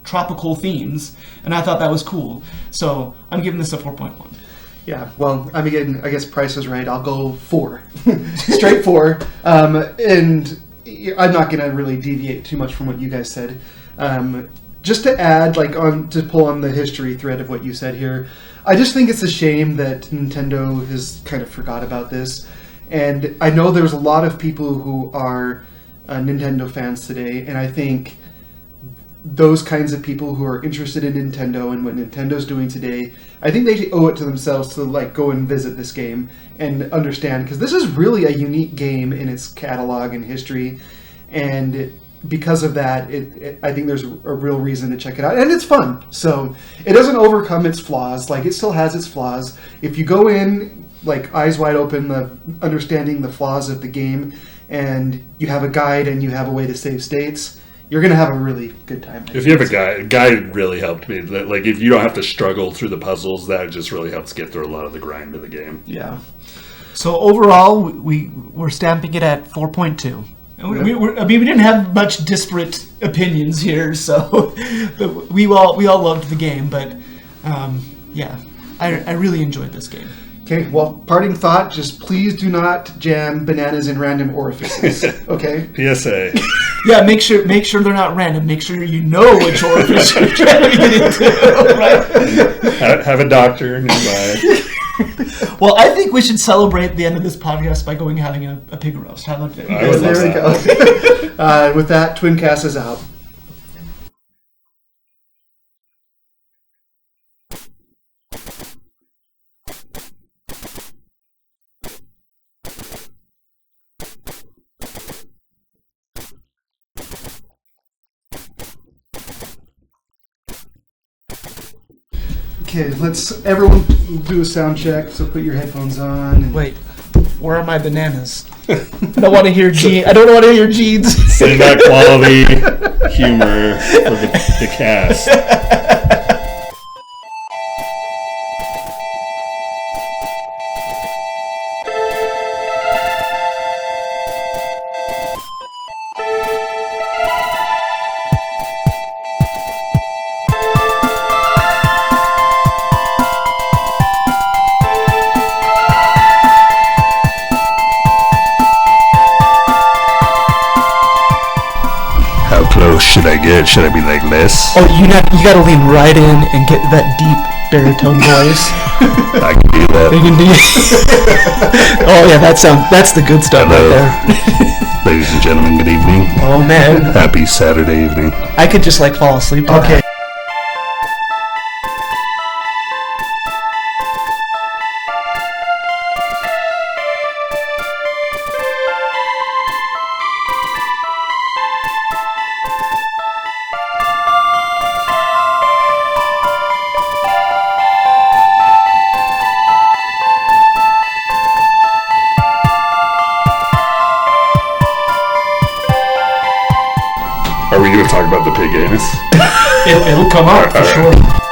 tropical themes, and I thought that was cool. So I'm giving this a 4.1. Yeah, well, I guess Price is Right. I'll go 4. Straight 4. And I'm not going to really deviate too much from what you guys said. Just to add, to pull on the history thread of what you said here, I just think it's a shame that Nintendo has kind of forgot about this. And I know there's a lot of people who are Nintendo fans today, and I think those kinds of people who are interested in Nintendo and what Nintendo's doing today, I think they owe it to themselves to go and visit this game and understand, because this is really a unique game in its catalog and history, and because of that, I think there's a real reason to check it out, and it's fun. So it doesn't overcome its flaws. It still has its flaws. If you go in eyes wide open, understanding the flaws of the game, and you have a guide and you have a way to save states, you're going to have a really good time. If you have a guide really helped me. If you don't have to struggle through the puzzles, that just really helps get through a lot of the grind of the game. Yeah. So overall, we're stamping it at 4.2. We didn't have much disparate opinions here, so but we all loved the game. But I really enjoyed this game. Okay, well, parting thought, just please do not jam bananas in random orifices, okay? PSA. Yeah, make sure they're not random. Make sure you know which orifice you're trying to get into, right? Have a doctor nearby. Well, I think we should celebrate the end of this podcast by going having a pig roast. How about that? There we go. With that, TwinCast is out. Okay, let's everyone do a sound check. So put your headphones on. And Wait, where are my bananas? I don't want to hear Gene. I don't want to hear Gene's. Save that quality humor for the cast. Should I get? Should I be like this? Oh, you gotta lean right in and get that deep baritone voice. I can do that. You can do. Oh yeah, that's the good stuff. Hello. Right there. Ladies and gentlemen, good evening. Oh man, Happy Saturday evening. I could just fall asleep. okay. It'll come up for All right. sure.